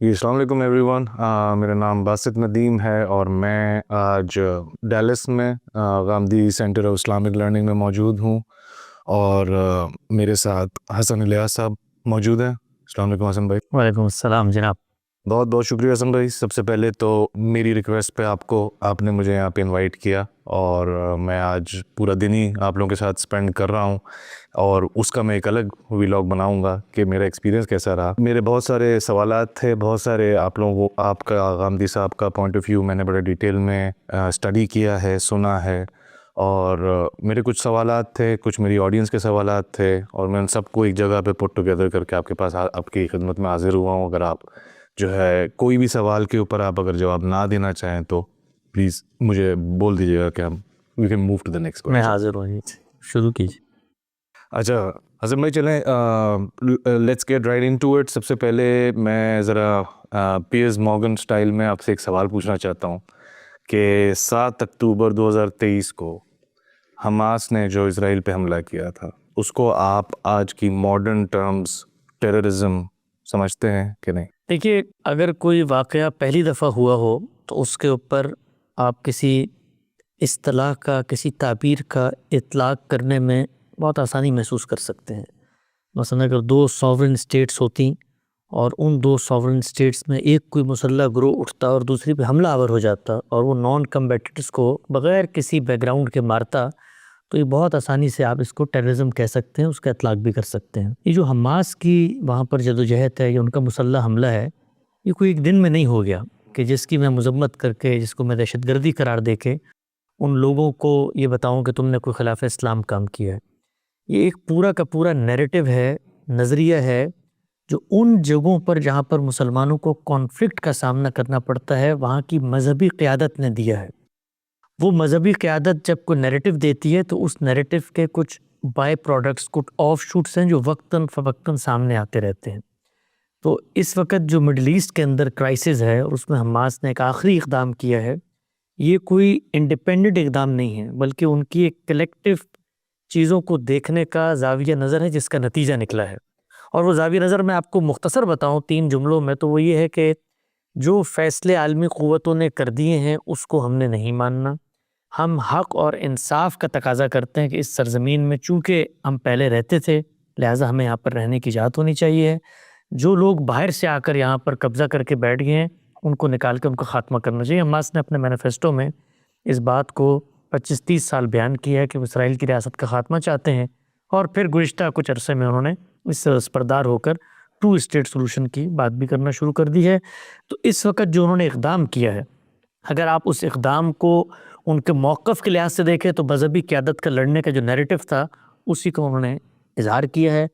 جی السلام علیکم every one. میرا نام باسط ندیم ہے اور میں آج ڈیلس میں Ghamidi centre of Islamic learning میں موجود ہوں اور میرے ساتھ حسن الیاس صاحب موجود ہیں. السلام علیکم حسن بھائی. وعلیکم السلام جناب. بہت بہت شکریہ حسن بھائی. سب سے پہلے تو میری ریکویسٹ پہ آپ نے مجھے یہاں پہ انوائٹ کیا اور میں آج پورا دن ہی آپ لوگوں کے ساتھ اسپینڈ کر رہا ہوں اور اس کا میں ایک الگ ویلاگ بناؤں گا کہ میرا ایکسپیرینس کیسا رہا. میرے بہت سارے سوالات تھے, بہت سارے آپ لوگوں کو آپ کا غامدی صاحب کا پوائنٹ آف ویو میں نے بڑے ڈیٹیل میں اسٹڈی کیا ہے, سنا ہے, اور میرے کچھ سوالات تھے, کچھ میری آڈینس کے سوالات تھے اور میں ان سب کو ایک جگہ پہ پٹ ٹوگیدر کر کے آپ کے پاس آپ کی خدمت میں حاضر ہوا ہوں. اگر آپ جو ہے کوئی بھی سوال کے اوپر آپ اگر جواب نہ دینا چاہیں تو پلیز مجھے بول دیجیے گا کہ ہم we can move to the next. میں حاضر ہوں, شروع کیجیے. اچھا حسن بھائی چلیں let's get right into it اٹ. سب سے پہلے میں ذرا پیئرز مورگن اسٹائل میں آپ سے ایک سوال پوچھنا چاہتا ہوں کہ 7 اکتوبر 2023 کو حماس نے جو اسرائیل پہ حملہ کیا تھا اس کو آپ آج کی ماڈرن ٹرمز ٹیررزم سمجھتے ہیں کہ نہیں؟ دیکھیے, اگر کوئی واقعہ پہلی دفعہ ہوا ہو تو اس کے اوپر آپ کسی اصطلاح کا, کسی تعبیر کا اطلاق کرنے میں بہت آسانی محسوس کر سکتے ہیں. مثلا اگر 2 ساورن اسٹیٹس ہوتی اور ان 2 ساورن اسٹیٹس میں ایک کوئی مسلح گروہ اٹھتا اور دوسری پہ حملہ آور ہو جاتا اور وہ نان کمبیٹنٹس کو بغیر کسی بیک گراؤنڈ کے مارتا, تو یہ بہت آسانی سے آپ اس کو ٹیررزم کہہ سکتے ہیں, اس کا اطلاق بھی کر سکتے ہیں. یہ جو حماس کی وہاں پر جدوجہد ہے یا ان کا مسلح حملہ ہے, یہ کوئی ایک دن میں نہیں ہو گیا کہ جس کی میں مذمت کر کے, جس کو میں دہشت گردی قرار دے کے ان لوگوں کو یہ بتاؤں کہ تم نے کوئی خلاف اسلام کام کیا ہے. یہ ایک پورا کا پورا نیریٹو ہے, نظریہ ہے, جو ان جگہوں پر جہاں پر مسلمانوں کو کانفلکٹ کا سامنا کرنا پڑتا ہے وہاں کی مذہبی قیادت نے دیا ہے. وہ مذہبی قیادت جب کوئی نیریٹو دیتی ہے تو اس نیریٹو کے کچھ بائی پروڈکٹس, کچھ آف شوٹس ہیں جو وقتاً فوقتاً سامنے آتے رہتے ہیں. تو اس وقت جو مڈل ایسٹ کے اندر کرائسس ہے اور اس میں حماس نے ایک آخری اقدام کیا ہے, یہ کوئی انڈیپینڈنٹ اقدام نہیں ہے بلکہ ان کی ایک کلیکٹیو چیزوں کو دیکھنے کا زاویہ نظر ہے جس کا نتیجہ نکلا ہے. اور وہ زاویہ نظر میں آپ کو مختصر بتاؤں 3 جملوں میں, تو وہ یہ ہے کہ جو فیصلے عالمی قوتوں نے کر دیے ہیں اس کو ہم نے نہیں ماننا. ہم حق اور انصاف کا تقاضا کرتے ہیں کہ اس سرزمین میں چونکہ ہم پہلے رہتے تھے لہٰذا ہمیں یہاں پر رہنے کی اجازت ہونی چاہیے. جو لوگ باہر سے آ کر یہاں پر قبضہ کر کے بیٹھ گئے ہیں ان کو نکال کے ان کا خاتمہ کرنا چاہیے. حماس نے اپنے مینیفیسٹو میں اس بات کو 25-30 سال بیان کیا ہے کہ وہ اسرائیل کی ریاست کا خاتمہ چاہتے ہیں, اور پھر گزشتہ کچھ عرصے میں انہوں نے اس سے اسپردار ہو کر 2 اسٹیٹ سولوشن کی بات بھی کرنا شروع کر دی ہے. تو اس وقت جو انہوں نے اقدام کیا ہے, اگر آپ اس اقدام کو ان کے موقف کے لحاظ سے دیکھیں تو مذہبی قیادت کا لڑنے کا جو نیریٹو تھا اسی کو انہوں نے اظہار کیا ہے.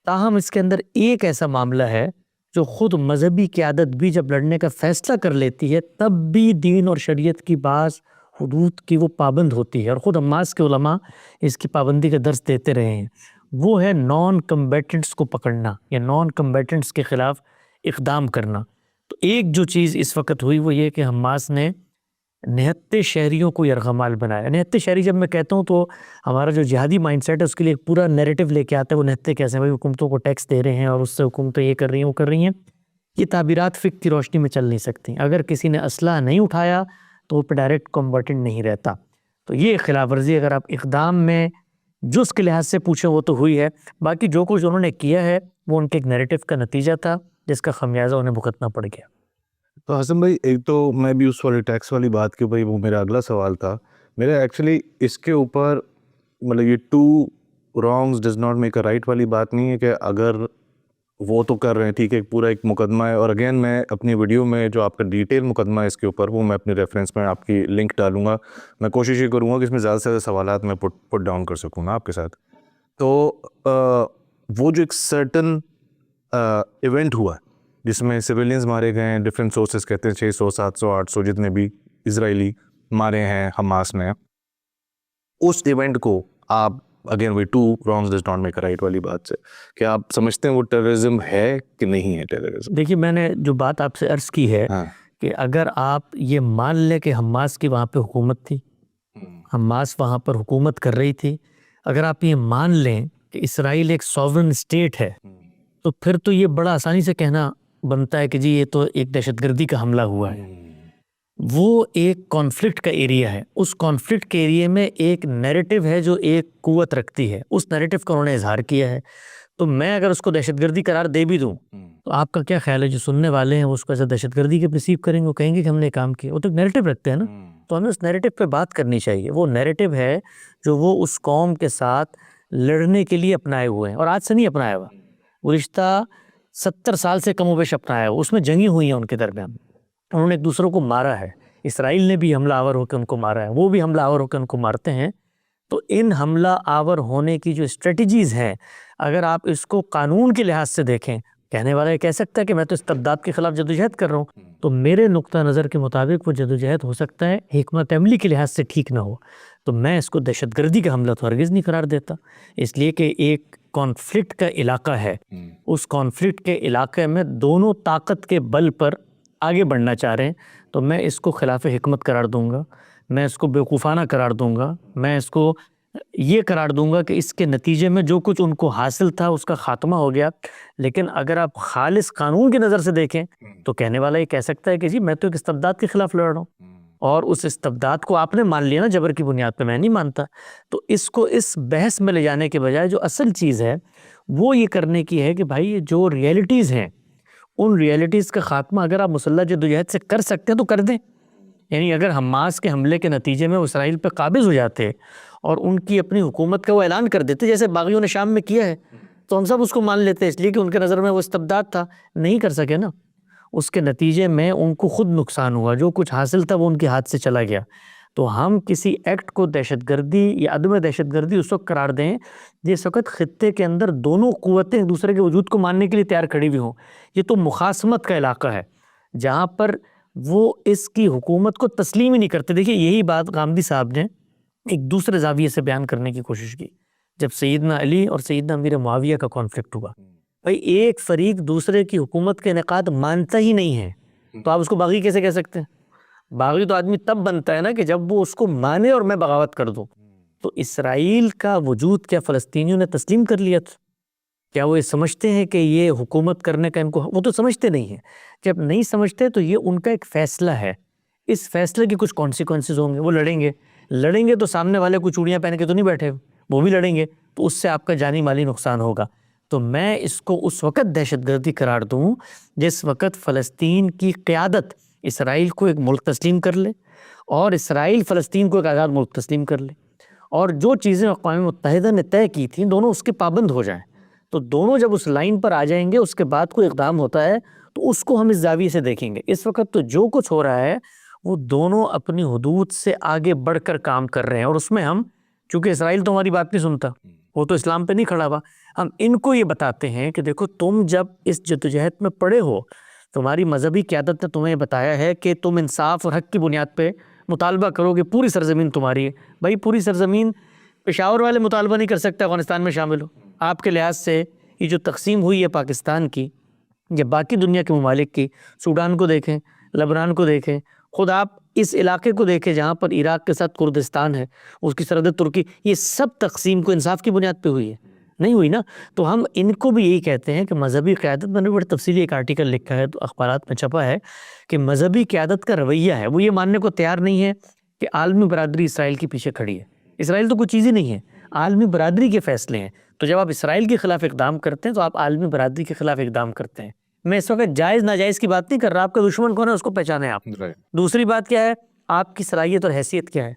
تاہم اس کے اندر ایک ایسا معاملہ ہے جو خود مذہبی قیادت بھی جب لڑنے کا فیصلہ کر لیتی ہے تب بھی دین اور شریعت کی بعض حدود کی وہ پابند ہوتی ہے, اور خود حماس کے علماء اس کی پابندی کا درس دیتے رہے ہیں. وہ ہے نان کمبیٹنٹس کو پکڑنا یا نان کمبیٹنٹس کے خلاف اقدام کرنا. تو ایک جو چیز اس وقت ہوئی وہ یہ کہ حماس نے نہتے شہریوں کو یرغمال بنایا. نہتے شہری جب میں کہتا ہوں تو ہمارا جو جہادی مائنڈ سیٹ ہے اس کے لیے ایک پورا نیریٹو لے کے آتا ہے. وہ نہتے کیسے ہیں بھائی, حکومتوں کو ٹیکس دے رہے ہیں اور اس سے حکومتیں یہ کر رہی ہیں وہ کر رہی ہیں. یہ تعبیرات فقہ کی روشنی میں چل نہیں سکتی. اگر کسی نے اسلحہ نہیں اٹھایا تو وہ پہ ڈائریکٹ کمبیٹنٹ نہیں رہتا. تو یہ خلاف ورزی اگر آپ اقدام میں جو اس کے لحاظ سے پوچھیں وہ تو ہوئی ہے. باقی جو کچھ انہوں نے کیا ہے وہ ان کے ایک نیریٹو کا نتیجہ تھا جس کا خمیازہ انہیں بھگتنا پڑ گیا. تو حسن بھائی ایک تو میں بھی اس والی ٹیکس والی بات کے اوپر, وہ میرا اگلا سوال تھا. میرا ایکچولی اس کے اوپر مطلب یہ 2 wrongs does not make a right والی بات نہیں ہے کہ اگر وہ تو کر رہے ہیں ٹھیک ہے, پورا ایک مقدمہ ہے. اور اگین میں اپنی ویڈیو میں جو آپ کا ڈیٹیل مقدمہ ہے اس کے اوپر وہ میں اپنی ریفرنس میں آپ کی لنک ڈالوں گا. میں کوشش یہ کروں گا کہ اس میں زیادہ سے زیادہ سوالات میں پٹ ڈاؤن کر سکوں نا آپ کے ساتھ. تو وہ جو ایک سرٹن ایونٹ ہوا جس میں سویلینز مارے گئے ہیں, ڈفرینٹ سورسز کہتے ہیں 600 700 800 جتنے بھی اسرائیلی مارے ہیں حماس نے, اس ایونٹ کو آپ اگین وہی 2 wrongs does not make a right والی بات سے کہ آپ سمجھتے ہیں وہ ٹیررزم ہے کہ نہیں ہے ٹیررزم؟ دیکھیے میں نے جو بات آپ سے عرض کی ہے کہ اگر آپ یہ مان لیں کہ حماس کی وہاں پہ حکومت تھی, حماس وہاں پر حکومت کر رہی تھی, اگر آپ یہ مان لیں کہ اسرائیل ایک سوورن اسٹیٹ ہے, تو پھر تو یہ بڑا آسانی سے کہنا بنتا ہے کہ جی یہ تو ایک دہشت گردی کا حملہ ہوا ہے، وہ ایک کانفلکٹ کا ایریا ہے. اس کانفلکٹ کے ایریا میں ایک نیریٹو ہے جو ایک قوت رکھتی ہے، اس نیریٹو کا انہوں نے اظہار کیا ہے. تو میں اگر اس کو دہشت گردی قرار دے بھی دوں تو آپ کا کیا خیال ہے جو سننے والے ہیں وہ اس کو ایسا دہشت گردی کے پرسیو کریں گے، وہ کہیں گے کہ ہم نے کام کیا. وہ تو نیریٹو رکھتے ہیں نا، تو ہمیں اس نیریٹو پہ بات کرنی چاہیے. وہ نیریٹو ہے جو وہ اس قوم کے ساتھ لڑنے کے لیے اپنائے ہوئے ہیں، اور آج سے نہیں اپنایا ہوا، وہ رشتہ 70 سال سے کم و بیش اپنایا ہوا. اس میں جنگیں ہوئی ہیں ان کے درمیان، انہوں نے ایک دوسروں کو مارا ہے. اسرائیل نے بھی حملہ آور ہو کے ان کو مارا ہے، وہ بھی حملہ آور ہو کے ان کو مارتے ہیں. تو ان حملہ آور ہونے کی جو اسٹریٹجیز ہیں، اگر آپ اس کو قانون کے لحاظ سے دیکھیں، کہنے والا یہ کہہ سکتا ہے کہ میں تو استبداد کے خلاف جدوجہد کر رہا ہوں، تو میرے نقطہ نظر کے مطابق وہ جدوجہد ہو سکتا ہے حکمت عملی کے لحاظ سے ٹھیک نہ ہو. تو میں اس کو دہشت گردی کا حملہ تو ہرگز نہیں قرار دیتا، اس لیے کہ ایک کانفلکٹ کا علاقہ ہے. اس کانفلکٹ کے علاقے میں دونوں طاقت کے بل پر آگے بڑھنا چاہ رہے ہیں، تو میں اس کو خلاف حکمت قرار دوں گا، میں اس کو بیوقوفانہ قرار دوں گا، میں اس کو یہ قرار دوں گا کہ اس کے نتیجے میں جو کچھ ان کو حاصل تھا اس کا خاتمہ ہو گیا. لیکن اگر آپ خالص قانون کی نظر سے دیکھیں تو کہنے والا یہ کہہ سکتا ہے کہ جی میں تو ایک استبداد کے خلاف لڑ رہا ہوں، اور اس استبداد کو آپ نے مان لیا نا جبر کی بنیاد پہ، میں نہیں مانتا. تو اس کو اس بحث میں لے جانے کے بجائے جو اصل چیز ہے وہ یہ کرنے کی ہے کہ بھائی یہ جو ریئلٹیز ہیں ان ریئلٹیز کا خاتمہ اگر آپ مسلح جدوجہد سے کر سکتے ہیں تو کر دیں. یعنی اگر حماس کے حملے کے نتیجے میں وہ اسرائیل پہ قابض ہو جاتے اور ان کی اپنی حکومت کا وہ اعلان کر دیتے جیسے باغیوں نے شام میں کیا ہے، تو ہم سب اس کو مان لیتے، اس لیے کہ ان کے نظر میں وہ استبداد تھا. نہیں کر سکے نا، اس کے نتیجے میں ان کو خود نقصان ہوا، جو کچھ حاصل تھا وہ ان کے ہاتھ سے چلا گیا. تو ہم کسی ایکٹ کو دہشت گردی یا عدم دہشت گردی اس وقت قرار دیں جس وقت خطے کے اندر دونوں قوتیں ایک دوسرے کے وجود کو ماننے کے لیے تیار کھڑی ہوئی ہوں. یہ تو مخاصمت کا علاقہ ہے جہاں پر وہ اس کی حکومت کو تسلیم ہی نہیں کرتے. دیکھیے یہی بات غامدی صاحب نے ایک دوسرے زاویے سے بیان کرنے کی کوشش کی جب سیدنا علی اور سیدنا امیر معاویہ کا کانفلکٹ ہوا. بھائی ایک فریق دوسرے کی حکومت کے انعقاد مانتا ہی نہیں ہے تو آپ اس کو باغی کیسے کہہ سکتے ہیں؟ باغی تو آدمی تب بنتا ہے نا کہ جب وہ اس کو مانے اور میں بغاوت کر دوں. تو اسرائیل کا وجود کیا فلسطینیوں نے تسلیم کر لیا تھا؟ کیا وہ یہ سمجھتے ہیں کہ یہ حکومت کرنے کا ان کو، وہ تو سمجھتے نہیں ہیں. جب نہیں سمجھتے تو یہ ان کا ایک فیصلہ ہے، اس فیصلے کے کچھ کانسیکوینسز ہوں گے. وہ لڑیں گے تو سامنے والے کو چوڑیاں پہن کے تو نہیں بیٹھے، وہ بھی لڑیں گے تو اس سے آپ کا جانی مالی نقصان ہوگا. تو میں اس کو اس وقت دہشت گردی قرار دوں جس وقت فلسطین کی قیادت اسرائیل کو ایک ملک تسلیم کر لے اور اسرائیل فلسطین کو ایک آزاد ملک تسلیم کر لے، اور جو چیزیں اقوام متحدہ نے طے کی تھیں دونوں اس کے پابند ہو جائیں. تو دونوں جب اس لائن پر آ جائیں گے اس کے بعد کوئی اقدام ہوتا ہے تو اس کو ہم اس زاویے سے دیکھیں گے. اس وقت تو جو کچھ ہو رہا ہے وہ دونوں اپنی حدود سے آگے بڑھ کر کام کر رہے ہیں، اور اس میں ہم چونکہ اسرائیل تو ہماری بات نہیں سنتا، وہ تو اسلام پہ نہیں کھڑا ہوا، ہم ان کو یہ بتاتے ہیں کہ دیکھو تم جب اس جدوجہد میں پڑے ہو، تمہاری مذہبی قیادت نے تمہیں بتایا ہے کہ تم انصاف اور حق کی بنیاد پہ مطالبہ کرو گے، پوری سرزمین تمہاری ہے. بھائی پوری سرزمین پشاور والے مطالبہ نہیں کر سکتے افغانستان میں شامل ہو. آپ کے لحاظ سے یہ جو تقسیم ہوئی ہے پاکستان کی یا باقی دنیا کے ممالک کی، سوڈان کو دیکھیں، لبنان کو دیکھیں، خود آپ اس علاقے کو دیکھیں جہاں پر عراق کے ساتھ کردستان ہے، اس کی سرحد ترکی، یہ سب تقسیم کو انصاف کی بنیاد پہ ہوئی ہے؟ نہیں ہوئی نا. تو ہم ان کو بھی یہی کہتے ہیں کہ مذہبی قیادت، میں نے بڑی تفصیلی ایک آرٹیکل لکھا ہے تو اخبارات میں چھپا ہے کہ مذہبی قیادت کا رویہ ہے وہ یہ ماننے کو تیار نہیں ہے کہ عالمی برادری اسرائیل کے پیچھے کھڑی ہے. اسرائیل تو کوئی چیز ہی نہیں ہے، عالمی برادری کے فیصلے ہیں. تو جب آپ اسرائیل کے خلاف اقدام کرتے ہیں تو آپ عالمی برادری کے خلاف اقدام کرتے ہیں. میں اس وقت جائز ناجائز کی بات نہیں کر رہا، آپ کا دشمن کون ہے اس کو پہچانے آپ. دوسری بات کیا ہے، آپ کی صلاحیت اور حیثیت کیا ہے.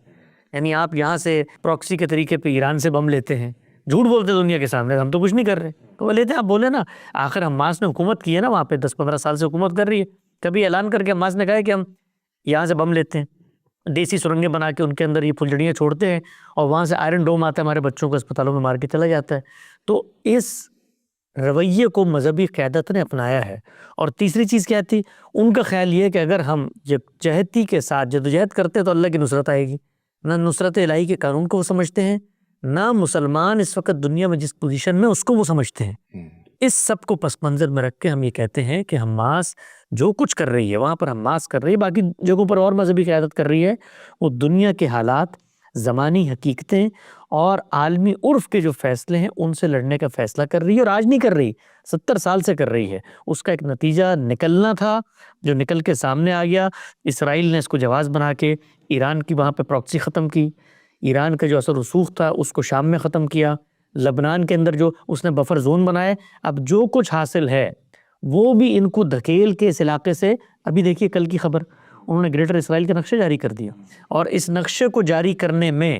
یعنی آپ یہاں سے پروکسی کے طریقے پہ ایران سے بم لیتے ہیں، جھوٹ بولتے دنیا کے سامنے ہم تو کچھ نہیں کر رہے، تو وہ لیتے ہیں. آپ بولے نا آخر حماس نے حکومت کی ہے نا وہاں پہ، 10-15 سال سے حکومت کر رہی ہے. کبھی اعلان کر کے حماس نے کہا ہے کہ ہم یہاں سے بم لیتے ہیں، دیسی سرنگیں بنا کے ان کے اندر یہ پھلجڑیاں چھوڑتے ہیں اور وہاں سے آئرن ڈوم آتا ہے ہمارے بچوں کو اسپتالوں میں مار کے چلا جاتا ہے. تو اس رویے کو مذہبی قیادت نے اپنایا ہے. اور تیسری چیز کیا تھی، ان کا خیال یہ ہے کہ اگر ہم جہتی کے ساتھ جدوجہد کرتے تو اللہ کی نصرت آئے گی. نہ نصرت الہی کے قانون کو وہ سمجھتے ہیں، نہ مسلمان اس وقت دنیا میں جس پوزیشن میں اس کو وہ سمجھتے ہیں. اس سب کو پس منظر میں رکھ کے ہم یہ کہتے ہیں کہ حماس جو کچھ کر رہی ہے وہاں پر حماس کر رہی ہے، باقی جگہوں پر اور مذہبی قیادت کر رہی ہے، وہ دنیا کے حالات زمانی حقیقتیں اور عالمی عرف کے جو فیصلے ہیں ان سے لڑنے کا فیصلہ کر رہی ہے، اور آج نہیں کر رہی، 70 سال سے کر رہی ہے. اس کا ایک نتیجہ نکلنا تھا جو نکل کے سامنے آ گیا. اسرائیل نے اس کو جواز بنا کے ایران کی وہاں پہ پراکسی ختم کی، ایران کا جو اثر رسوخ تھا اس کو شام میں ختم کیا، لبنان کے اندر جو اس نے بفر زون بنائے. اب جو کچھ حاصل ہے وہ بھی ان کو دھکیل کے اس علاقے سے، ابھی دیکھیے کل کی خبر، انہوں نے گریٹر اسرائیل کا نقشہ جاری کر دیا، اور اس نقشے کو جاری کرنے میں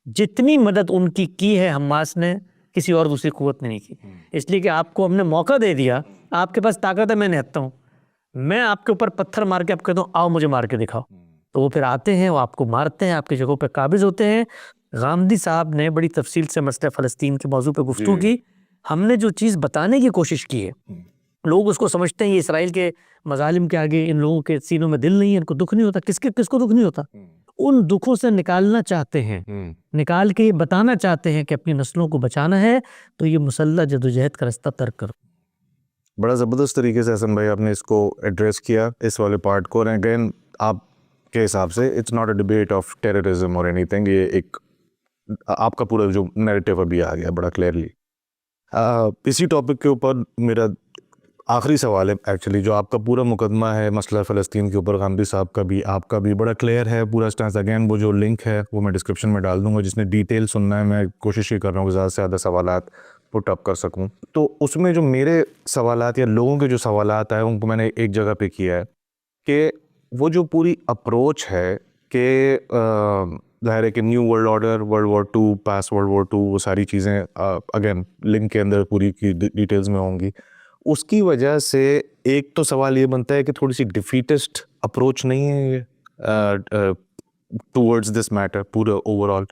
جتنی مدد ان کی ہے حماس نے، کسی اور دوسری قوت نے نہیں کی. اس لیے کہ آپ کو ہم نے موقع دے دیا، آپ کے پاس طاقت ہے، میں نہتا ہوں، میں آپ کے اوپر پتھر مار کے آپ کہتا ہوں آؤ مجھے مار کے دکھاؤ، تو وہ پھر آتے ہیں، وہ آپ کو مارتے ہیں، آپ کی جگہوں پہ قابض ہوتے ہیں. غامدی صاحب نے بڑی تفصیل سے مسئلہ فلسطین کے موضوع پہ گفتگو کی. ہم نے جو چیز بتانے کی کوشش کی ہے، لوگ اس کو سمجھتے ہیں یہ اسرائیل کے مظالم کے آگے ان لوگوں کے سینوں میں دل نہیں ہے، ان کو دکھ نہیں ہوتا. کس کو دکھ نہیں ہوتا؟ ان دکھوں سے نکالنا چاہتے ہیں، نکال کے یہ بتانا چاہتے ہیں کہ اپنی نسلوں کو بچانا ہے تو یہ مسلح جدوجہد کا رستہ ترک کرو. بڑا زبردست طریقے سے حسن بھائی آپ نے اس کو ایڈریس کیا، اس والے پارٹ کو. اور اگین آپ کے حساب سے it's not a debate of terrorism اور اینی تھنگ، یہ ایک آپ کا پورا جو نیریٹو ابھی آ گیا بڑا کلیئرلی. اسی ٹاپک کے اوپر میرا آخری سوال ہے ایکچولی، جو آپ کا پورا مقدمہ ہے مسئلہ فلسطین کے اوپر، غامدی صاحب کا بھی آپ کا بھی بڑا کلیئر ہے پورا سٹانس. اگین وہ جو لنک ہے وہ میں ڈسکرپشن میں ڈال دوں گا، جس نے ڈیٹیل سننا ہے. میں کوشش یہ کر رہا ہوں کہ زیادہ سے زیادہ سوالات پٹ اپ کر سکوں. تو اس میں جو میرے سوالات یا لوگوں کے جو سوالات آئے ان کو میں نے ایک جگہ پہ کیا ہے کہ وہ جو پوری اپروچ ہے کہ ظاہر ہے کہ new world order, world war 2، پاس ورلڈ وار 2، وہ ساری چیزیں اگین لنک کے اندر پوری کی ڈیٹیلز میں ہوں گی. اس کی وجہ سے ایک تو سوال یہ بنتا ہے کہ تھوڑی سی ڈیفیٹسٹ اپروچ نہیں ہے یہ ٹورڈز دس میٹر پورا اوور آل.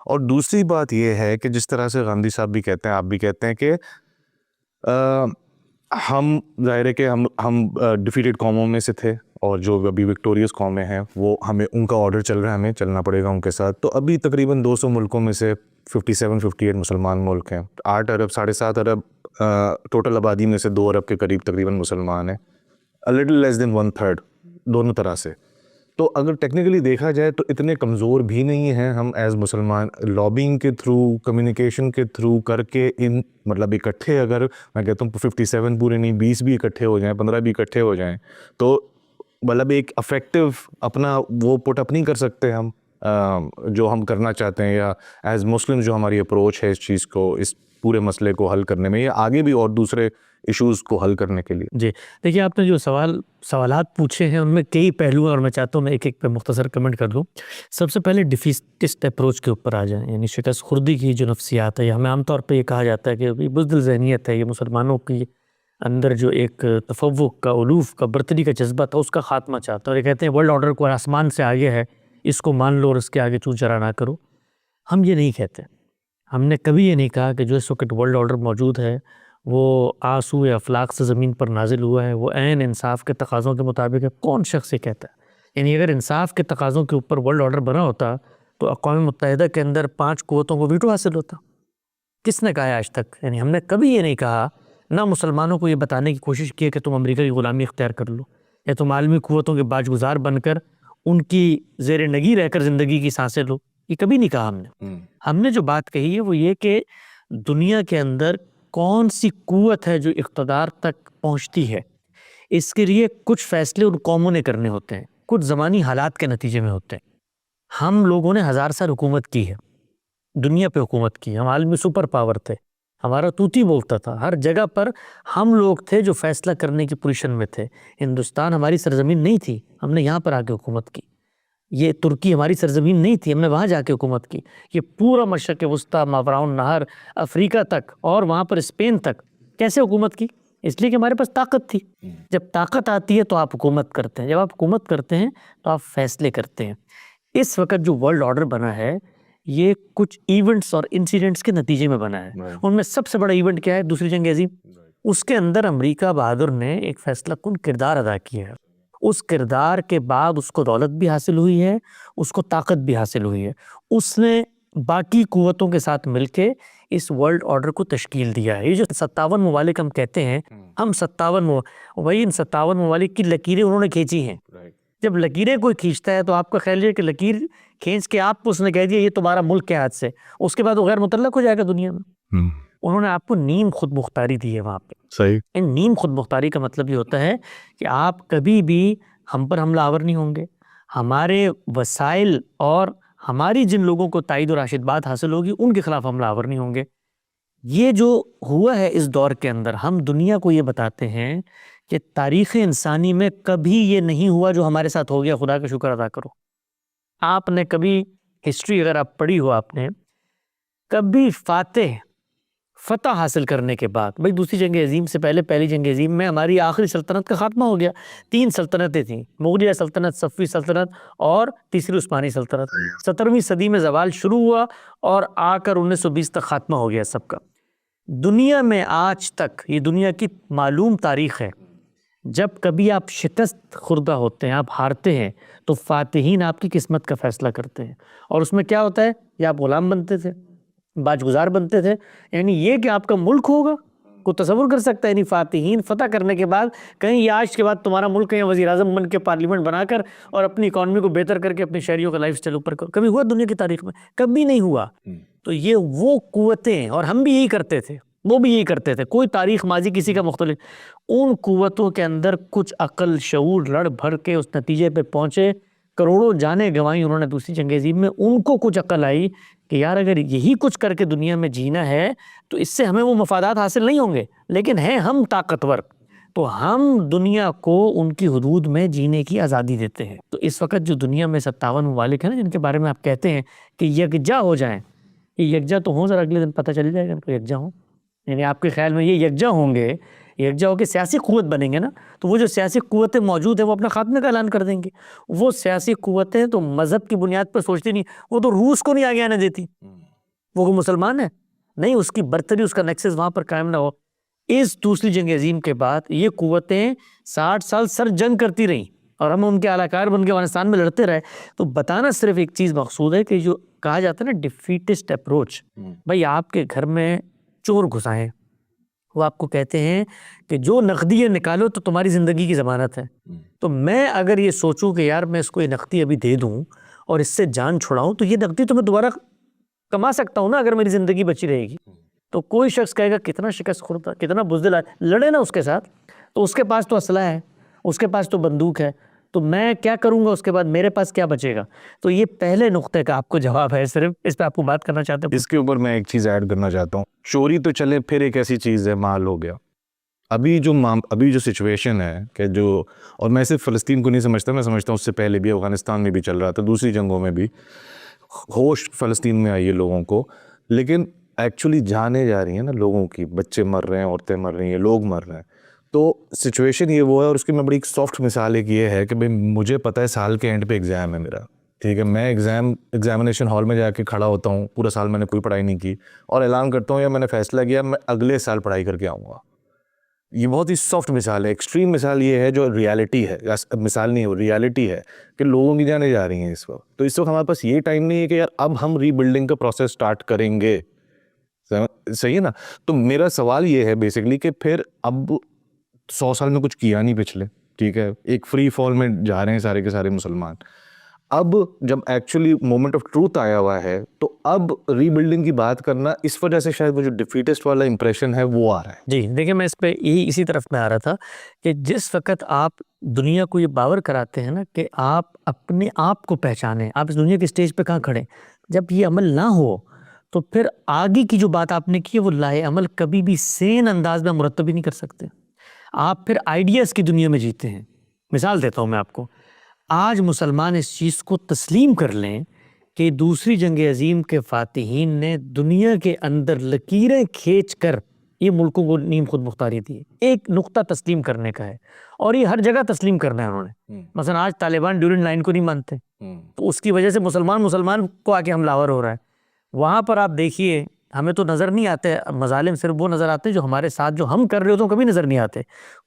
اور دوسری بات یہ ہے کہ جس طرح سے غامدی صاحب بھی کہتے ہیں، آپ بھی کہتے ہیں کہ ہم ظاہر ہے کہ ہم ڈیفیٹڈ قوموں میں سے تھے، اور جو ابھی وکٹوریس قومیں ہیں وہ ہمیں ان کا آرڈر چل رہا ہے، ہمیں چلنا پڑے گا ان کے ساتھ. تو ابھی تقریباً 200 ملکوں میں سے 57-58 مسلمان ملک ہیں، 8 ارب 7.5 ارب ٹوٹل آبادی میں سے 2 ارب کے قریب تقریباً مسلمان ہیں. لٹل لیس دین 1/3 دونوں طرح سے. تو اگر ٹیکنیکلی دیکھا جائے تو اتنے کمزور بھی نہیں ہیں ہم ایز مسلمان. لابینگ کے تھرو، کمیونیکیشن کے تھرو کر کے ان مطلب اکٹھے، اگر میں کہتا ہوں 57 پورے نہیں 20 بھی اکٹھے ہو جائیں، 15 بھی اکٹھے ہو جائیں، تو مطلب ایک افیکٹو اپنا وہ پٹ اپ نہیں کر سکتے ہم جو ہم کرنا چاہتے ہیں، یا ایز مسلم جو ہماری اپروچ ہے اس چیز کو، اس پورے مسئلے کو حل کرنے میں، یا آگے بھی اور دوسرے ایشوز کو حل کرنے کے لیے. جی دیکھیے، آپ نے جو سوالات پوچھے ہیں ان میں کئی پہلو ہیں، اور میں چاہتا ہوں میں ایک ایک پہ مختصر کمنٹ کر دوں. سب سے پہلے ڈیفیٹسٹ اپروچ کے اوپر آ جائیں، یعنی شکست خوردی کی جو نفسیات ہے. ہمیں عام طور پہ یہ کہا جاتا ہے کہ یہ بزدل ذہنیت ہے، یہ مسلمانوں کی اندر جو ایک تفوق کا، علوف کا، برتری کا جذبہ تھا اس کا خاتمہ چاہتا ہے. اور یہ کہتے ہیں ورلڈ آرڈر کو آسمان سے آگے ہے، اس کو مان لو اور اس کے آگے چون چرا نہ کرو. ہم یہ نہیں کہتے. ہم نے کبھی یہ نہیں کہا کہ جو اس وقت ورلڈ آرڈر موجود ہے وہ آسوئے افلاق سے زمین پر نازل ہوا ہے، وہ عین انصاف کے تقاضوں کے مطابق ہے. کون شخص یہ کہتا ہے؟ یعنی اگر انصاف کے تقاضوں کے اوپر ورلڈ آرڈر بنا ہوتا تو اقوام متحدہ کے اندر 5 قوتوں کو ویٹو حاصل ہوتا. کس نے کہا ہے آج تک؟ یعنی ہم نے کبھی یہ نہیں کہا، نہ مسلمانوں کو یہ بتانے کی کوشش کی ہے کہ تم امریکہ کی غلامی اختیار کر لو، یا تم عالمی قوتوں کے باج گزار بن کر ان کی زیر نگی رہ کر زندگی کی سانسیں لو. یہ کبھی نہیں کہا ہم نے. ہم نے جو بات کہی ہے وہ یہ کہ دنیا کے اندر کون سی قوت ہے جو اقتدار تک پہنچتی ہے، اس کے لیے کچھ فیصلے ان قوموں نے کرنے ہوتے ہیں، کچھ زمانی حالات کے نتیجے میں ہوتے ہیں. ہم لوگوں نے 1000 سال حکومت کی ہے، دنیا پہ حکومت کی، ہم عالمی سپر پاور تھے، ہمارا توتی بولتا تھا، ہر جگہ پر ہم لوگ تھے جو فیصلہ کرنے کی پوزیشن میں تھے. ہندوستان ہماری سرزمین نہیں تھی، ہم نے یہاں پر آ کے حکومت کی. یہ ترکی ہماری سرزمین نہیں تھی، ہم نے وہاں جا کے حکومت کی. یہ پورا مشرق وسطیٰ، ماوراء نہر، افریقہ تک اور وہاں پر اسپین تک کیسے حکومت کی؟ اس لیے کہ ہمارے پاس طاقت تھی. جب طاقت آتی ہے تو آپ حکومت کرتے ہیں، جب آپ حکومت کرتے ہیں تو آپ فیصلے کرتے ہیں. اس وقت جو ورلڈ آرڈر بنا ہے یہ کچھ ایونٹس اور انسیڈنٹس کے نتیجے میں بنا ہے. ان میں سب سے بڑا ایونٹ کیا ہے؟ دوسری جنگ عظیم. اس کے اندر امریکہ بہادر نے ایک فیصلہ کن کردار ادا کیا ہے. اس کردار کے بعد اس کو دولت بھی حاصل ہوئی ہے، اس کو طاقت بھی حاصل ہوئی ہے. اس نے باقی قوتوں کے ساتھ مل کے اس ورلڈ آرڈر کو تشکیل دیا ہے. یہ جو 57 ممالک ہم کہتے ہیں، ہم 57 وہی ان 57 ممالک کی لکیریں انہوں نے کھینچی ہیں. جب لکیریں کوئی کھینچتا ہے تو آپ کا خیال ہے کہ لکیر کھینچ کے آپ کو اس نے کہہ دیا یہ تمہارا ملک کے ہاتھ سے، اس کے بعد وہ غیر متعلق ہو جائے گا دنیا میں. انہوں نے آپ کو نیم خود مختاری دی ہے وہاں پہ. صحیح. نیم خود مختاری کا مطلب یہ ہوتا ہے کہ آپ کبھی بھی ہم پر حملہ آور نہیں ہوں گے، ہمارے وسائل اور ہماری جن لوگوں کو تائید اور آشیرواد حاصل ہوگی ان کے خلاف حملہ آور نہیں ہوں گے. یہ جو ہوا ہے اس دور کے اندر، ہم دنیا کو یہ بتاتے ہیں کہ تاریخ انسانی میں کبھی یہ نہیں ہوا جو ہمارے ساتھ ہو گیا. خدا کا شکر ادا کرو. آپ نے کبھی ہسٹری اگر آپ پڑھی ہو، آپ نے کبھی فتح حاصل کرنے کے بعد، بھئی دوسری جنگ عظیم سے پہلے پہلی جنگ عظیم میں ہماری آخری سلطنت کا خاتمہ ہو گیا. 3 سلطنتیں تھیں، مغلیہ سلطنت، صفوی سلطنت اور تیسری عثمانی سلطنت. 17ویں صدی میں زوال شروع ہوا اور آ کر 1920 تک خاتمہ ہو گیا سب کا. دنیا میں آج تک، یہ دنیا کی معلوم تاریخ ہے، جب کبھی آپ شکست خوردہ ہوتے ہیں، آپ ہارتے ہیں، تو فاتحین آپ کی قسمت کا فیصلہ کرتے ہیں. اور اس میں کیا ہوتا ہے؟ یا آپ غلام بنتے تھے، باج گزار بنتے تھے. یعنی یہ کہ آپ کا ملک ہوگا، کوئی تصور کر سکتا ہے؟ یعنی فاتحین فتح کرنے کے بعد کہیں یہ آج کے بعد تمہارا ملک ہے، وزیر اعظم بن کے پارلیمنٹ بنا کر اور اپنی اکانومی کو بہتر کر کے اپنے شہریوں کا لائف سٹائل اوپر کرو. کبھی ہوا دنیا کی تاریخ میں؟ کبھی نہیں ہوا. تو یہ وہ قوتیں، اور ہم بھی یہی کرتے تھے، وہ بھی یہی کرتے تھے، کوئی تاریخ ماضی کسی کا مختلف. ان قوتوں کے اندر کچھ عقل شعور لڑ بھر کے اس نتیجے پہ پہنچے، کروڑوں جانیں گنوائیں انہوں نے دوسری جنگ عظیم میں. ان کو کچھ عقل آئی کہ یار اگر یہی کچھ کر کے دنیا میں جینا ہے تو اس سے ہمیں وہ مفادات حاصل نہیں ہوں گے، لیکن ہیں ہم طاقتور، تو ہم دنیا کو ان کی حدود میں جینے کی آزادی دیتے ہیں. تو اس وقت جو دنیا میں 57 ممالک ہیں نا، جن کے بارے میں آپ کہتے ہیں کہ یکجا ہو جائیں، یہ یکجا تو ہوں، ذرا اگلے دن پتہ چل جائے گا ان کو یکجا ہوں. یعنی آپ کے خیال میں یہ یکجا ہوں گے، یکجا ہو کے سیاسی قوت بنیں گے نا، تو وہ جو سیاسی قوتیں موجود ہیں وہ اپنا خاتمے کا اعلان کر دیں گے. وہ سیاسی قوتیں تو مذہب کی بنیاد پر سوچتی نہیں، وہ تو روس کو نہیں آگے آنے دیتی. وہ مسلمان ہے نہیں، اس کی برتری، اس کا نیکسس وہاں پر قائم نہ ہو. اس دوسری جنگ عظیم کے بعد یہ قوتیں 60 سال سر جنگ کرتی رہیں اور ہم ان کے اعلی کار بن کے افغانستان میں لڑتے رہے. تو بتانا صرف ایک چیز مقصود ہے کہ جو کہا جاتا ہے نا ڈیفیٹسٹ اپروچ، بھائی آپ کے گھر میں چور گھسائیں، وہ آپ کو کہتے ہیں کہ جو نقدی نکالو تو تمہاری زندگی کی ضمانت ہے. تو میں اگر یہ سوچوں کہ یار میں اس کو یہ نقدی ابھی دے دوں اور اس سے جان چھڑاؤں، تو یہ نقدی تو میں دوبارہ کما سکتا ہوں نا اگر میری زندگی بچی رہے گی. تو کوئی شخص کہے گا کتنا شکست خوردہ، کتنا بزدل، لڑے نا اس کے ساتھ، تو اس کے پاس تو اسلحہ ہے، اس کے پاس تو بندوق ہے، تو میں کیا کروں گا اس کے بعد؟ میرے پاس کیا بچے گا؟ تو یہ پہلے نقطے کا آپ کو جواب ہے، صرف اس پہ آپ کو بات کرنا چاہتے ہیں. اس کے اوپر میں ایک چیز ایڈ کرنا چاہتا ہوں. چوری تو چلے، پھر ایک ایسی چیز ہے مال ہو گیا. ابھی جو سچویشن ہے کہ جو، اور میں صرف فلسطین کو نہیں سمجھتا، میں سمجھتا ہوں اس سے پہلے بھی افغانستان میں بھی چل رہا تھا، دوسری جنگوں میں بھی ہوش فلسطین میں آئی ہے لوگوں کو. لیکن ایکچولی جانے جا رہی ہیں نا لوگوں کی، بچے مر رہے ہیں، عورتیں مر رہی ہیں، لوگ مر رہے ہیں. تو سچویشن یہ وہ ہے، اور اس کی میں بڑی ایک سافٹ مثال ایک یہ ہے کہ بھائی مجھے پتہ ہے سال کے اینڈ پہ ایگزام ہے میرا، ٹھیک ہے، میں ایگزامینیشن ہال میں جا کے کھڑا ہوتا ہوں، پورا سال میں نے کوئی پڑھائی نہیں کی، اور اعلان کرتا ہوں یا میں نے فیصلہ کیا میں اگلے سال پڑھائی کر کے آؤں گا. یہ بہت ہی سافٹ مثال ہے. ایکسٹریم مثال یہ ہے جو ریالٹی ہے، مثال نہیں ہے، ریالٹی ہے کہ لوگوں کی جانیں جا رہی ہیں اس وقت. تو اس وقت ہمارے پاس یہ ٹائم نہیں ہے کہ یار اب ہم ری بلڈنگ کا پروسیس سٹارٹ کریں گے. صحیح ہے نا؟ تو میرا سوال یہ ہے بیسکلی کہ پھر اب 100 سال میں کچھ کیا نہیں پچھلے، ٹھیک ہے، ایک فری فال میں جا رہے ہیں سارے کے سارے مسلمان. اب جب ایکچولی مومنٹ آف ٹروتھ آیا ہوا ہے تو اب ری بلڈنگ کی بات کرنا، اس وجہ سے شاید وہ جو ڈیفیٹسٹ والا امپریشن ہے وہ آ رہا ہے. جی دیکھیں، میں اس پہ اسی طرف میں آ رہا تھا کہ جس وقت آپ دنیا کو یہ باور کراتے ہیں نا کہ آپ اپنے آپ کو پہچانیں، آپ اس دنیا کے اسٹیج پہ کہاں کھڑے، جب یہ عمل نہ ہو تو پھر آگے کی جو بات آپ نے کی ہے وہ لائے عمل کبھی بھی سین انداز میں مرتب ہی نہیں کر سکتے. آپ پھر آئیڈیاز کی دنیا میں جیتے ہیں. مثال دیتا ہوں میں آپ کو، آج مسلمان اس چیز کو تسلیم کر لیں کہ دوسری جنگ عظیم کے فاتحین نے دنیا کے اندر لکیریں کھینچ کر یہ ملکوں کو نیم خود مختاری دی. ایک نقطہ تسلیم کرنے کا ہے، اور یہ ہر جگہ تسلیم کرنا ہے انہوں نے. مثلا آج طالبان ڈیورنڈ لائن کو نہیں مانتے، تو اس کی وجہ سے مسلمان کو آ کے حملہ آور ہو رہا ہے. وہاں پر آپ دیکھیے، ہمیں تو نظر نہیں آتے مظالم، صرف وہ نظر آتے جو ہمارے ساتھ جو ہم کر رہے ہو تو کبھی نظر نہیں آتے.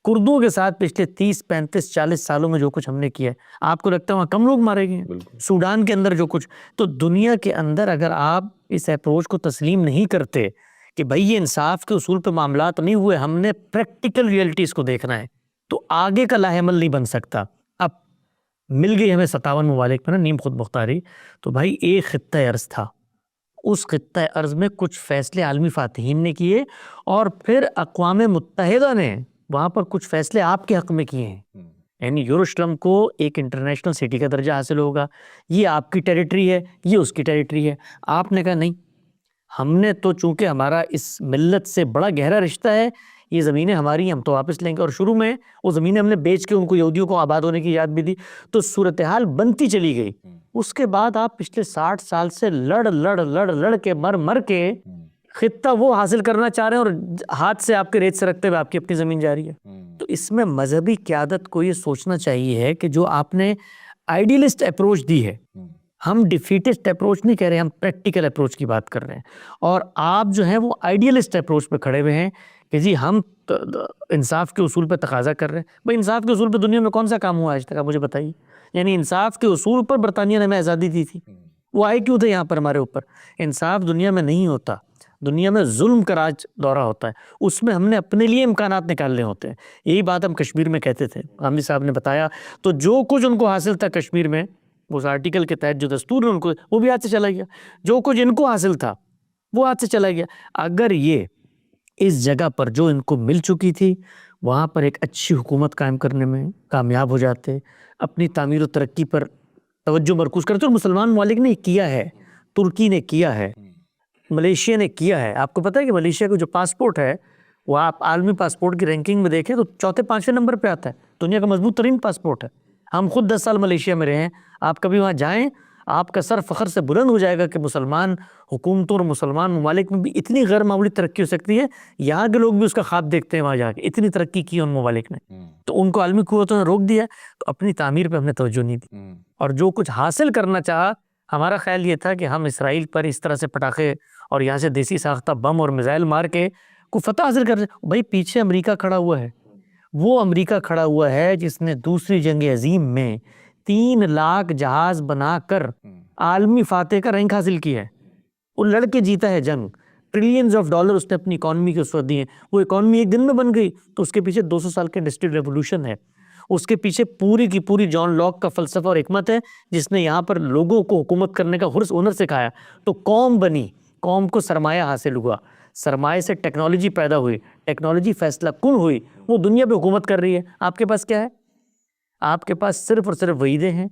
کردوں کے ساتھ پچھلے 30 35 40 سالوں میں جو کچھ ہم نے کیا ہے، آپ کو لگتا ہے وہاں کم لوگ مارے گئے ہیں؟ سوڈان کے اندر جو کچھ، تو دنیا کے اندر اگر آپ اس اپروچ کو تسلیم نہیں کرتے کہ بھئی یہ انصاف کے اصول پہ معاملات نہیں ہوئے، ہم نے پریکٹیکل ریئلٹیز کو دیکھنا ہے، تو آگے کا لاہ عمل نہیں بن سکتا. اب مل گئی ہمیں 57 ممالک میں نا نیم خود مختاری، تو بھائی ایک خطہ ارض تھا، اس خطہ ارض میں کچھ فیصلے عالمی فاتحین نے کیے اور پھر اقوام متحدہ نے وہاں پر کچھ فیصلے آپ کے حق میں کیے ہیں. یعنی یروشلم کو ایک انٹرنیشنل سٹی کا درجہ حاصل ہوگا، یہ آپ کی ٹیریٹری ہے، یہ اس کی ٹیریٹری ہے. آپ نے کہا نہیں، ہم نے تو چونکہ ہمارا اس ملت سے بڑا گہرا رشتہ ہے، یہ زمینیں ہماری ہیں، ہم تو واپس لیں گے. اور شروع میں وہ زمینیں ہم نے بیچ کے ان کو یہودیوں کو آباد ہونے کی یاد بھی دی. تو صورتحال بنتی چلی گئی. اس کے بعد آپ پچھلے 60 سال سے لڑ کے مر کے خطہ وہ حاصل کرنا چاہ رہے ہیں اور ہاتھ سے آپ کے ریت سے رکھتے ہوئے آپ کی اپنی زمین جا رہی ہے. تو اس میں مذہبی قیادت کو یہ سوچنا چاہیے ہے کہ جو آپ نے آئیڈیلسٹ اپروچ دی ہے، ہم ڈیفیٹسٹ اپروچ نہیں کہہ رہے، ہم پریکٹیکل اپروچ کی بات کر رہے ہیں، اور آپ جو ہیں وہ آئیڈیلسٹ اپروچ پہ کھڑے ہوئے ہیں کہ جی ہم انصاف کے اصول پہ تقاضا کر رہے ہیں. بھائی انصاف کے اصول پہ دنیا میں کون سا کام ہوا آج تک، آپ مجھے بتائیے. یعنی انصاف کے اصول پر برطانیہ نے ہمیں آزادی دی تھی، وہ آئے کیوں تھے یہاں پر ہمارے اوپر؟ انصاف دنیا میں نہیں ہوتا، دنیا میں ظلم کا راج دورہ ہوتا ہے، اس میں ہم نے اپنے لیے امکانات نکالنے ہوتے ہیں. یہی بات ہم کشمیر میں کہتے تھے، عامر صاحب نے بتایا. تو جو کچھ ان کو حاصل تھا کشمیر میں، اس آرٹیکل کے تحت جو دستور ہے ان کو، وہ بھی ہاتھ سے چلا گیا. جو کچھ ان کو حاصل تھا وہ ہاتھ سے چلا گیا. اگر یہ اس جگہ پر جو ان کو مل چکی تھی وہاں پر ایک اچھی حکومت قائم کرنے میں کامیاب ہو جاتے، اپنی تعمیر و ترقی پر توجہ مرکوز کرتے، اور مسلمان ممالک نے کیا ہے، ترکی نے کیا ہے، ملیشیا نے کیا ہے. آپ کو پتہ ہے کہ ملیشیا کا جو پاسپورٹ ہے وہ آپ عالمی پاسپورٹ کی رینکنگ میں دیکھیں تو 4-5 نمبر پہ آتا ہے، دنیا کا مضبوط ترین پاسپورٹ ہے. ہم خود 10 سال ملیشیا میں رہے ہیں، آپ کبھی وہاں جائیں آپ کا سر فخر سے بلند ہو جائے گا کہ مسلمان حکومتوں اور مسلمان ممالک میں بھی اتنی غیر معمولی ترقی ہو سکتی ہے. یہاں کے لوگ بھی اس کا خواب دیکھتے ہیں وہاں جا کے، اتنی ترقی کی ان ممالک نے. تو ان کو عالمی قوتوں نے روک دیا، تو اپنی تعمیر پہ ہم نے توجہ نہیں دی. اور جو کچھ حاصل کرنا چاہا، ہمارا خیال یہ تھا کہ ہم اسرائیل پر اس طرح سے پٹاخے اور یہاں سے دیسی ساختہ بم اور میزائل مار کے کو فتح حاصل کر. بھائی پیچھے امریکہ کھڑا ہوا ہے، وہ امریکہ کھڑا ہوا ہے جس نے دوسری جنگ عظیم میں 3 لاکھ جہاز بنا کر عالمی فاتح کا رینک حاصل کیا ہے. وہ لڑ کے جیتا ہے جنگ، ٹریلینز آف ڈالر اس نے اپنی اکانومی کے اس وقت دیے. وہ اکانومی ایک دن میں بن گئی، تو اس کے پیچھے 200 سال کا انڈسٹریل ریولوشن ہے. اس کے پیچھے پوری کی پوری جان لاک کا فلسفہ اور حکمت ہے، جس نے یہاں پر لوگوں کو حکومت کرنے کا ہنر سکھایا. تو قوم بنی، قوم کو سرمایہ حاصل ہوا، سرمایہ سے ٹیکنالوجی پیدا ہوئی، ٹیکنالوجی فیصلہ کن ہوئی، وہ دنیا پہ حکومت کر رہی ہے. آپ کے پاس کیا ہے؟ آپ کے پاس صرف اور صرف وعیدیں ہیں،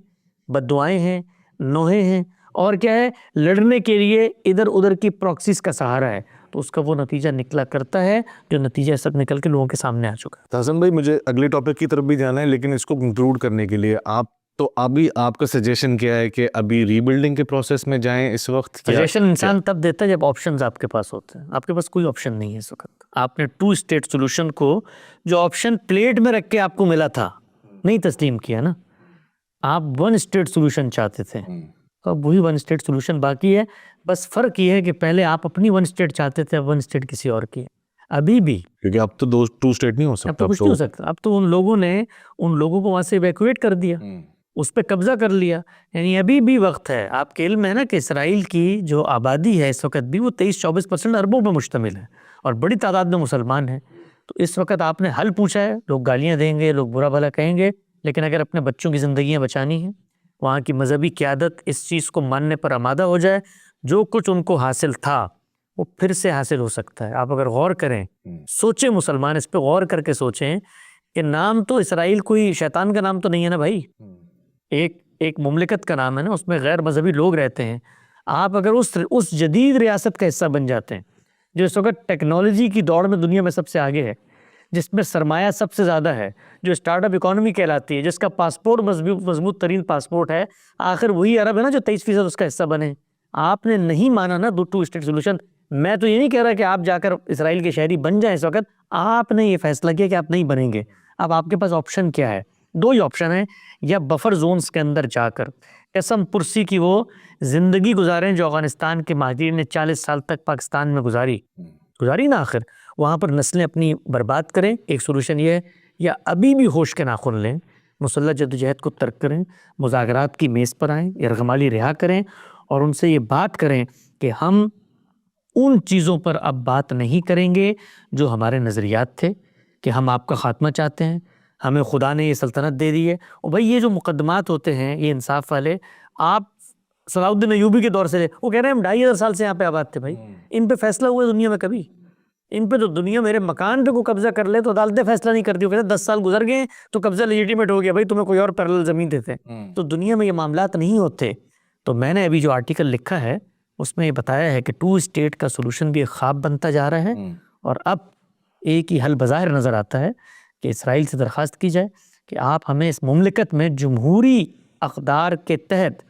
بددعائیں ہیں، نوحے ہیں، اور کیا ہے؟ لڑنے کے لیے ادھر ادھر کی پراکسیز کا سہارا ہے. تو اس کا وہ نتیجہ نکلا کرتا ہے جو نتیجہ سب نکل کے لوگوں کے سامنے آ چکا ہے. حسن بھائی مجھے اگلے ٹاپک کی طرف بھی جانا ہے، لیکن اس کو کنکلوڈ کرنے کے لیے آپ کا سجیشن کیا ہے کہ ابھی ری بلڈنگ کے پروسیس میں جائیں اس وقت؟ سجیشن انسان تب دیتا ہے جب آپشنز آپ کے پاس ہوتے ہیں. آپ کے پاس کوئی آپشن نہیں ہے اس وقت. آپ نے 2 اسٹیٹ سولوشن کو جو آپشن پلیٹ میں رکھ کے آپ کو ملا تھا نہیں تسلیم کیا نا. آپ 1 اسٹیٹ سولوشن چاہتے تھے، اب وہی 1 اسٹیٹ سولوشن باقی ہے. بس فرق یہ ہے کہ پہلے آپ اپنی 1 اسٹیٹ چاہتے تھے، اب 1 اسٹیٹ کسی اور کی ہے. ابھی بھی کیونکہ اب تو 2 اسٹیٹ نہیں ہو سکتا. اب تو کچھ نہیں ہو سکتا. اب تو ان لوگوں نے ان لوگوں کو وہاں سے ایویکویٹ کر دیا، اس پہ قبضہ کر لیا. یعنی ابھی بھی وقت ہے. آپ کے علم ہے نا کہ اسرائیل کی جو آبادی ہے اس وقت بھی وہ 23-24% عربوں پہ مشتمل ہے، اور بڑی تعداد میں مسلمان ہیں. تو اس وقت آپ نے حل پوچھا ہے، لوگ گالیاں دیں گے، لوگ برا بھلا کہیں گے، لیکن اگر اپنے بچوں کی زندگیاں بچانی ہیں، وہاں کی مذہبی قیادت اس چیز کو ماننے پر آمادہ ہو جائے، جو کچھ ان کو حاصل تھا وہ پھر سے حاصل ہو سکتا ہے. آپ اگر غور کریں، سوچیں، مسلمان اس پہ غور کر کے سوچیں کہ نام تو اسرائیل کوئی شیطان کا نام تو نہیں ہے نا بھائی، ایک مملکت کا نام ہے نا، اس میں غیر مذہبی لوگ رہتے ہیں. آپ اگر اس جدید ریاست کا حصہ بن جاتے ہیں جو اس وقت ٹیکنالوجی کی دوڑ میں دنیا میں سب سے آگے ہے، جس میں سرمایہ سب سے زیادہ ہے، جو اسٹارٹ اپ اکانومی کہلاتی ہے، جس کا پاسپورٹ مضبوط ترین پاسپورٹ ہے، آخر وہی عرب ہے نا جو 23% اس کا حصہ بنے. آپ نے نہیں مانا نا 2 اسٹیٹ سولوشن. میں تو یہ نہیں کہہ رہا کہ آپ جا کر اسرائیل کے شہری بن جائیں. اس وقت آپ نے یہ فیصلہ کیا کہ آپ نہیں بنیں گے. اب آپ کے پاس آپشن کیا ہے؟ 2 ہی آپشن ہیں، یا بفر زونز کے اندر جا کر قسم پرسی کی وہ زندگی گزاریں جو افغانستان کے مہاجرین نے 40 سال تک پاکستان میں گزاری نا، آخر وہاں پر نسلیں اپنی برباد کریں. ایک سولوشن یہ ہے. یا ابھی بھی ہوش کے ناخن لیں، مسلح جدوجہد کو ترک کریں، مذاکرات کی میز پر آئیں، یرغمالی رہا کریں، اور ان سے یہ بات کریں کہ ہم ان چیزوں پر اب بات نہیں کریں گے جو ہمارے نظریات تھے، کہ ہم آپ کا خاتمہ چاہتے ہیں، ہمیں خدا نے یہ سلطنت دے دی ہے. اور بھائی یہ جو مقدمات ہوتے ہیں یہ انصاف والے، آپ صلاح الدین ایوبی کے دور سے وہ کہہ رہے ہیں ہم 2500 سال سے یہاں پہ آباد تھے. بھائی ان پہ فیصلہ ہوا دنیا میں کبھی؟ ان پہ تو دنیا میرے مکان پہ کو قبضہ کر لے تو عدالتیں فیصلہ نہیں کرتی. وہ کہتے ہیں 10 سال گزر گئے تو قبضہ لیجیٹیمیٹ ہو گیا، بھائی تمہیں کوئی اور پیرلل زمین دیتے. تو دنیا میں یہ معاملات نہیں ہوتے. تو میں نے ابھی جو آرٹیکل لکھا ہے اس میں یہ بتایا ہے کہ 2 اسٹیٹ کا سولوشن بھی ایک خواب بنتا جا رہا ہے، اور اب ایک ہی حل بظاہر نظر آتا ہے کہ اسرائیل سے درخواست کی جائے کہ آپ ہمیں اس مملکت میں جمہوری اقدار کے تحت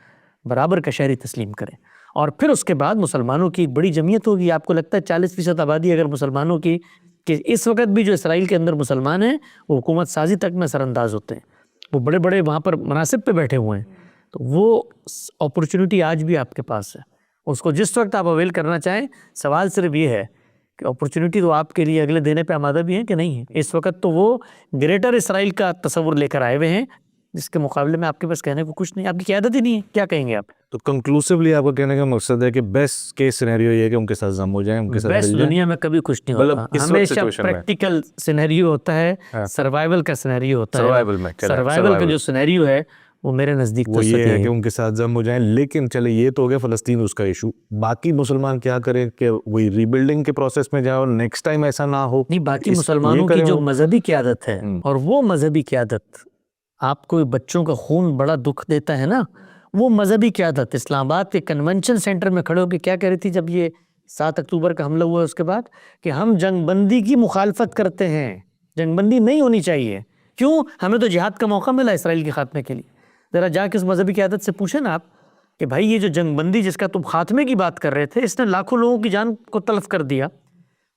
برابر کا شہری تسلیم کریں، اور پھر اس کے بعد مسلمانوں کی ایک بڑی جمعیت ہوگی. آپ کو لگتا ہے 40% آبادی اگر مسلمانوں کی، کہ اس وقت بھی جو اسرائیل کے اندر مسلمان ہیں وہ حکومت سازی تک میں سر انداز ہوتے ہیں، وہ بڑے بڑے وہاں پر مناصب پہ بیٹھے ہوئے ہیں. تو وہ اپرچونٹی آج بھی آپ کے پاس ہے، اس کو جس وقت آپ اویل کرنا چاہیں. سوال صرف یہ ہے کہ اپرچونٹی تو آپ کے لیے اگلے دینے پہ آمادہ بھی ہیں کہ نہیں ہے. اس وقت تو وہ گریٹر اسرائیل کا تصور لے کر آئے ہوئے ہیں جس کے مقابلے میں آپ کے پاس کہنے کو کچھ نہیں، آپ کی قیادت ہی نہیں ہے. کیا کہیں گے آپ؟ تو کنکلوسیولی آپ کا کہنے کا مقصد ہے کہ بیسٹ کیس سینیریو یہ ہے کہ ان کے ساتھ ضم ہو جائیں، ان کے ساتھ بیسٹ مل جائیں. دنیا میں کبھی کچھ نہیں مطلب ہوتا، اس وقت ہمیشہ سچویشن میں پریکٹیکل سینیریو ہوتا ہے، سروائیول کا سینیریو ہوتا ہے. سروائیول میں سروائیول کا جو سینیریو ہے وہ میرے نزدیک وہ یہ ہے کہ ان کے ساتھ ضم ہو جائیں. لیکن چلے یہ تو ہو گیا فلسطین اس کا ایشو، باقی مسلمان کیا کریں کہ وہی ری بلڈنگ کے پروسیس میں جائیں اور نیکسٹ ٹائم ایسا نہ ہو. نہیں، باقی مسلمانوں کی جو مذہبی قیادت ہے، اور وہ مذہبی قیادت آپ کو بچوں کا خون بڑا دکھ دیتا ہے نا، وہ مذہبی قیادت اسلام آباد کے کنونشن سینٹر میں کھڑے ہو کے کیا کہہ رہی تھی جب یہ 7 اکتوبر کا حملہ ہوا اس کے بعد، کہ ہم جنگ بندی کی مخالفت کرتے ہیں، جنگ بندی نہیں ہونی چاہیے. کیوں؟ ہمیں تو جہاد کا موقع ملا اسرائیل کے خاتمے کے لیے. ذرا جا کے اس مذہبی قیادت سے پوچھیں نا آپ کہ بھائی یہ جو جنگ بندی جس کا تم خاتمے کی بات کر رہے تھے، اس نے لاکھوں لوگوں کی جان کو تلف کر دیا.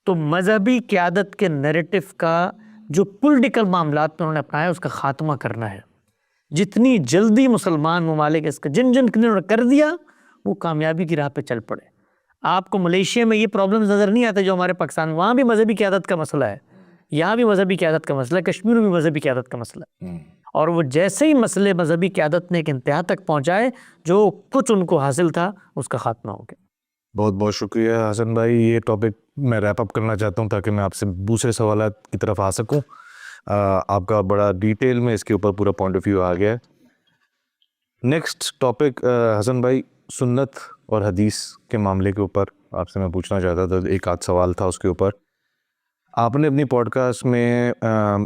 تو مذہبی قیادت کے نیریٹو کا جو پولیٹیکل معاملات میں انہوں نے اپنایا اس کا خاتمہ کرنا ہے. جتنی جلدی مسلمان ممالک اس کا جن انہوں نے کر دیا وہ کامیابی کی راہ پہ چل پڑے. آپ کو ملیشیا میں یہ پرابلمز نظر نہیں آتے جو ہمارے پاکستان، وہاں بھی مذہبی قیادت کا مسئلہ ہے، یہاں بھی مذہبی قیادت کا مسئلہ ہے، کشمیر میں بھی مذہبی قیادت کا مسئلہ ہے. اور وہ جیسے ہی مسئلے مذہبی قیادت نے ایک انتہا تک پہنچائے، جو کچھ ان کو حاصل تھا اس کا خاتمہ ہو گیا. بہت بہت شکریہ حسن بھائی. یہ ٹاپک میں ریپ اپ کرنا چاہتا ہوں تاکہ میں آپ سے دوسرے سوالات کی طرف آ سکوں. آپ کا بڑا ڈیٹیل میں اس کے اوپر پورا پوائنٹ آف ویو آ گیا ہے. نیکسٹ ٹاپک حسن بھائی، سنت اور حدیث کے معاملے کے اوپر آپ سے میں پوچھنا چاہتا تھا. ایک آدھ سوال تھا اس کے اوپر. آپ نے اپنی پوڈ کاسٹ میں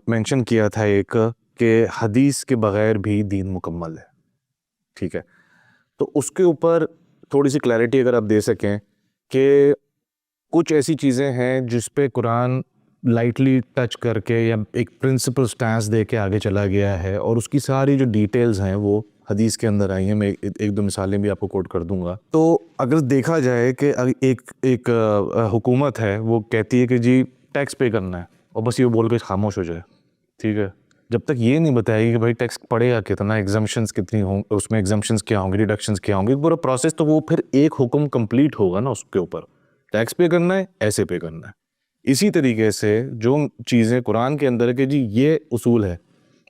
مینشن کیا تھا ایک کہ حدیث کے بغیر بھی دین مکمل ہے. ٹھیک ہے، تو اس کے اوپر تھوڑی سی کلیئرٹی اگر آپ دے سکیں کہ کچھ ایسی چیزیں ہیں جس پہ قرآن لائٹلی ٹچ کر کے یا ایک پرنسپل سٹانس دے کے آگے چلا گیا ہے، اور اس کی ساری جو ڈیٹیلز ہیں وہ حدیث کے اندر آئی ہیں. میں ایک دو مثالیں بھی آپ کو کوٹ کر دوں گا. تو اگر دیکھا جائے کہ ایک حکومت ہے وہ کہتی ہے کہ جی ٹیکس پے کرنا ہے، اور بس یہ بول کے خاموش ہو جائے. ٹھیک ہے، جب تک یہ نہیں بتائے گی کہ بھائی ٹیکس پڑے گا کتنا، ایگزمپشنز کتنی ہوں، اس میں ایگزمپشنز کیا ہوں گی، ریڈکشنز کیا ہوں گی، پورا پروسیس. تو وہ پھر ایک حکم کمپلیٹ ہوگا نا اس کے اوپر، ٹیکس پے کرنا ہے، ایسے پے کرنا ہے. اسی طریقے سے جو چیزیں قرآن کے اندر ہے کہ جی یہ اصول ہے،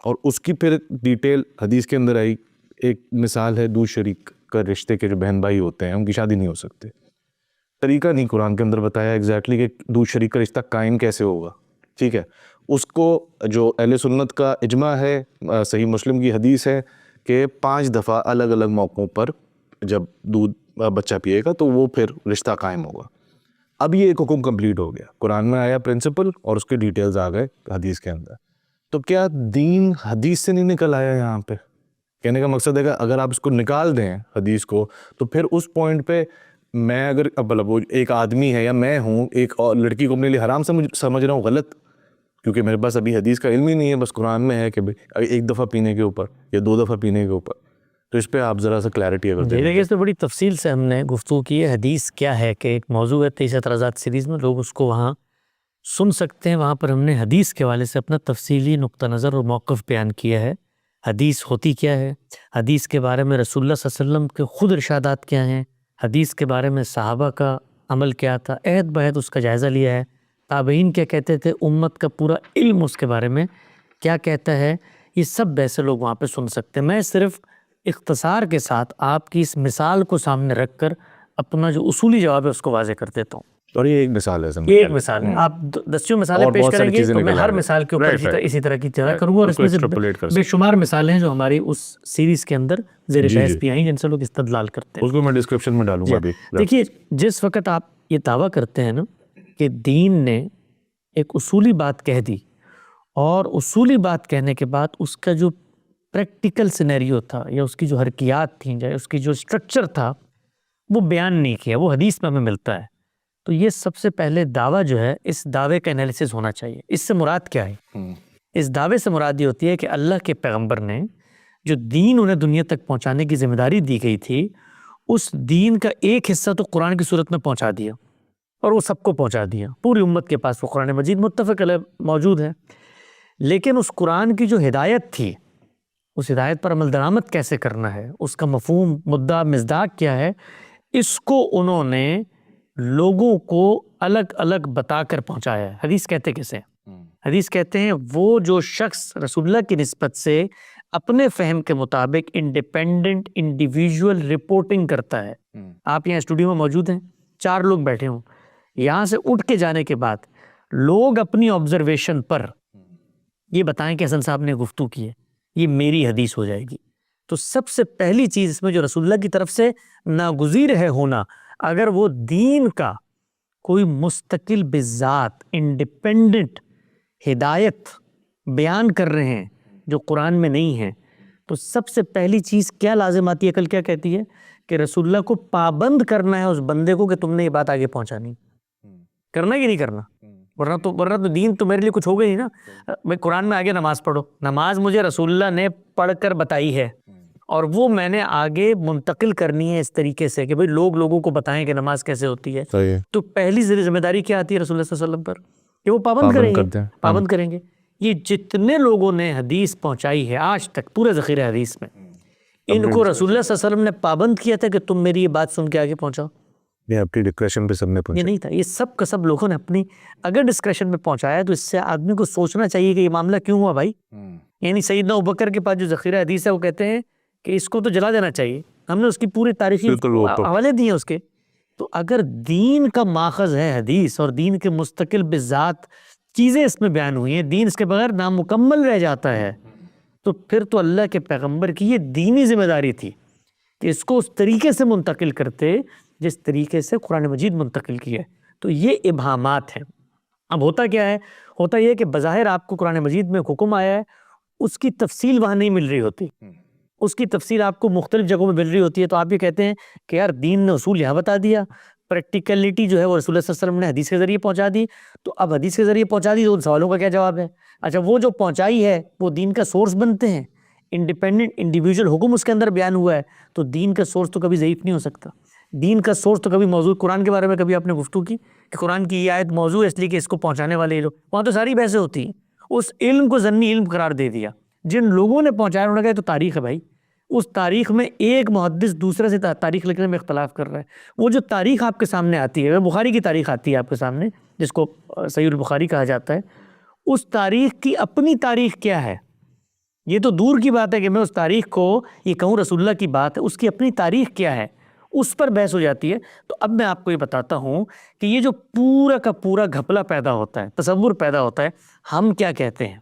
اور اس کی پھر ڈیٹیل حدیث کے اندر آئی. ایک مثال ہے دو شریک کا رشتے کے جو بہن بھائی ہوتے ہیں ان کی شادی نہیں ہو سکتے. طریقہ نہیں قرآن کے اندر بتایا ایگزیکٹلی کہ دو شریک کا رشتہ قائم کیسے ہوگا. ٹھیک ہے، اس کو جو اہل سنت کا اجماع ہے، صحیح مسلم کی حدیث ہے کہ 5 دفعہ الگ الگ موقعوں پر جب دودھ بچہ پیے گا تو وہ پھر رشتہ قائم ہوگا. اب یہ ایک حکم کمپلیٹ ہو گیا، قرآن میں آیا پرنسپل اور اس کے ڈیٹیلز آ گئے حدیث کے اندر. تو کیا دین حدیث سے نہیں نکل آیا یہاں پہ؟ کہنے کا مقصد ہے کہ اگر آپ اس کو نکال دیں حدیث کو تو پھر اس پوائنٹ پہ میں اگر وہ ایک آدمی ہے یا میں ہوں ایک اور لڑکی کو اپنے لیے حرام سمجھ رہا ہوں، غلط، کیونکہ میرے پاس ابھی حدیث کا علم ہی نہیں ہے، بس قرآن میں ہے کہ بھائی 1 دفعہ پینے کے اوپر یا 2 دفعہ پینے کے اوپر. تو اس پہ آپ ذرا سا کلیئرٹی اگر دیں. دیکھیے اس پہ بڑی تفصیل سے ہم نے گفتگو کی ہے. حدیث کیا ہے کہ ایک موضوع ہے 23 اعتراضات سیریز میں، لوگ اس کو وہاں سن سکتے ہیں. وہاں پر ہم نے حدیث کے حوالے سے اپنا تفصیلی نقطہ نظر اور موقف بیان کیا ہے. حدیث ہوتی کیا ہے، حدیث کے بارے میں رسول اللہ صلی اللہ علیہ وسلم کے خود ارشادات کیا ہیں، حدیث کے بارے میں صحابہ کا عمل کیا تھا، عہد بہد اس کا جائزہ لیا ہے. تابعین کیا کہتے تھے، امت کا پورا علم اس کے بارے میں کیا کہتا ہے. یہ سب ویسے لوگ وہاں پہ سن سکتے ہیں. میں صرف اختصار کے ساتھ آپ کی اس مثال کو سامنے رکھ کر اپنا جو اصولی جواب ہے اس کو واضح کر دیتا ہوں. اور یہ ایک مثال ہے یہ ایک مثال ہے. آپ دسیوں مثالیں پیش کریں گے تو میں ہر مثال کے اوپر اسی طرح کی چرچا کروں گا, اور اس میں سے بے شمار مثالیں ہیں جو ہماری اس سیریز کے اندر زیر بحث بھی آئیں جن سے لوگ استدلال کرتے ہیں. اس کو میں ڈسکرپشن میں ڈالوں گا ابھی. دیکھیے, جس وقت آپ یہ دعویٰ کرتے ہیں نا کہ دین نے ایک اصولی بات کہہ دی, اور اصولی بات کہنے کے بعد اس کا جو پریکٹیکل سینیریو تھا یا اس کی جو حرکیات تھیں یا اس کی جو اسٹرکچر تھا وہ بیان نہیں کیا, وہ حدیث میں ہمیں ملتا ہے, تو یہ سب سے پہلے دعویٰ جو ہے اس دعوے کا انالیسس ہونا چاہیے. اس سے مراد کیا ہے؟ اس دعوے سے مراد یہ ہوتی ہے کہ اللہ کے پیغمبر نے جو دین انہیں دنیا تک پہنچانے کی ذمہ داری دی گئی تھی, اس دین کا ایک حصہ تو قرآن کی صورت میں پہنچا دیا, اور وہ سب کو پہنچا دیا, پوری امت کے پاس وہ قرآن مجید متفق علیہ موجود ہے. لیکن اس قرآن کی جو ہدایت تھی, اس ہدایت پر عمل درآمد کیسے کرنا ہے, اس کا مفہوم, مدعا, مصداق کیا ہے, اس کو انہوں نے لوگوں کو الگ الگ بتا کر پہنچایا ہے. حدیث کہتے کیسے؟ حدیث کہتے ہیں وہ جو شخص رسول اللہ کی نسبت سے اپنے فہم کے مطابق انڈیپینڈنٹ انڈیویجول رپورٹنگ کرتا ہے. آپ یہاں اسٹوڈیو میں موجود ہیں, 4 لوگ بیٹھے ہوں, یہاں سے اٹھ کے جانے کے بعد لوگ اپنی آبزرویشن پر یہ بتائیں کہ حسن صاحب نے گفتگو کی ہے, یہ میری حدیث ہو جائے گی. تو سب سے پہلی چیز اس میں جو رسول اللہ کی طرف سے ناگزیر ہے ہونا, اگر وہ دین کا کوئی مستقل بذات انڈیپینڈنٹ ہدایت بیان کر رہے ہیں جو قرآن میں نہیں ہے, تو سب سے پہلی چیز کیا لازم آتی ہے, عقل کیا کہتی ہے کہ رسول اللہ کو پابند کرنا ہے اس بندے کو کہ تم نے یہ بات آگے پہنچانی, کرنا کہ نہیں کرنا, ورنہ تو دین تو میرے لیے کچھ ہو گئی نا. میں قرآن میں آگے نماز پڑھو, نماز مجھے رسول اللہ نے پڑھ کر بتائی ہے, اور وہ میں نے آگے منتقل کرنی ہے اس طریقے سے کہ بھئی لوگوں کو بتائیں کہ نماز کیسے ہوتی ہے. تو پہلی ذمہ داری کیا آتی ہے رسول اللہ صلی اللہ علیہ وسلم پر کہ وہ پابند کریں گے. یہ جتنے لوگوں نے حدیث پہنچائی ہے آج تک پورے ذخیرہ حدیث میں, ان کو رسول اللہ صلی اللہ علیہ وسلم نے پابند کیا تھا کہ تم میری یہ بات سن کے آگے پہنچاؤ. یہ اپنی ڈسکریشن پہ سب نے پہنچا, یہ نہیں تھا, یہ سب کا سب لوگوں نے اپنی اگر ڈسکریشن میں پہنچایا تو اس سے آدمی کو سوچنا چاہیے کہ یہ معاملہ کیوں ہوا بھائی. یعنی سیدنا ابوبکر کے پاس جو ذخیرہ حدیث ہے وہ کہتے ہیں کہ اس کو تو جلا دینا چاہیے, ہم نے اس کی پوری تاریخی حوالے دیے ہیں اس کے. تو اگر دین کا ماخذ ہے حدیث اور دین کے مستقل بذات چیزیں اس میں بیان ہوئی ہیں, دین اس کے بغیر نامکمل رہ جاتا ہے, تو پھر تو اللہ کے پیغمبر کی یہ دینی ذمہ داری تھی کہ اس کو اس طریقے سے منتقل کرتے جس طریقے سے قرآن مجید منتقل کی ہے. تو یہ ابہامات ہیں. اب ہوتا کیا ہے, ہوتا یہ ہے کہ بظاہر آپ کو قرآن مجید میں حکم آیا ہے, اس کی تفصیل وہاں نہیں مل رہی ہوتی, اس کی تفصیل آپ کو مختلف جگہوں میں مل رہی ہوتی ہے. تو آپ یہ کہتے ہیں کہ یار دین نے اصول یہاں بتا دیا, پریکٹیکلٹی جو ہے وہ رسول اللہ صلی اللہ علیہ وسلم نے حدیث کے ذریعے پہنچا دی, تو اب حدیث کے ذریعے پہنچا دی تو ان سوالوں کا کیا جواب ہے؟ اچھا وہ جو پہنچائی ہے وہ دین کا سورس بنتے ہیں, انڈیپینڈنٹ انڈیویجول حکم اس کے اندر بیان ہوا ہے, تو دین کا سورس تو کبھی ضعیف نہیں ہو سکتا. دین کا سورس تو کبھی موضوع, قرآن کے بارے میں کبھی آپ نے گفتگو کی کہ قرآن کی یہ آیت موضوع ہے اس لیے کہ اس کو پہنچانے والے لوگ, وہاں تو ساری بحثیں ہوتی ہیں. اس علم کو ضمنی علم قرار دے دیا, جن لوگوں نے پہنچایا انہوں نے کہا تو تاریخ ہے بھائی, اس تاریخ میں ایک محدث دوسرے سے تاریخ لکھنے میں اختلاف کر رہا ہے. وہ جو تاریخ آپ کے سامنے آتی ہے, بخاری کی تاریخ آتی ہے آپ کے سامنے جس کو صحیح البخاری کہا جاتا ہے, اس تاریخ کی اپنی تاریخ کیا ہے؟ یہ تو دور کی بات ہے کہ میں اس تاریخ کو یہ کہوں رسول اللہ کی بات ہے, اس کی اپنی تاریخ کیا ہے, اس پر بحث ہو جاتی ہے. تو اب میں آپ کو یہ بتاتا ہوں کہ یہ جو پورا کا پورا گھپلا پیدا ہوتا ہے, تصور پیدا ہوتا ہے, ہم کیا کہتے ہیں؟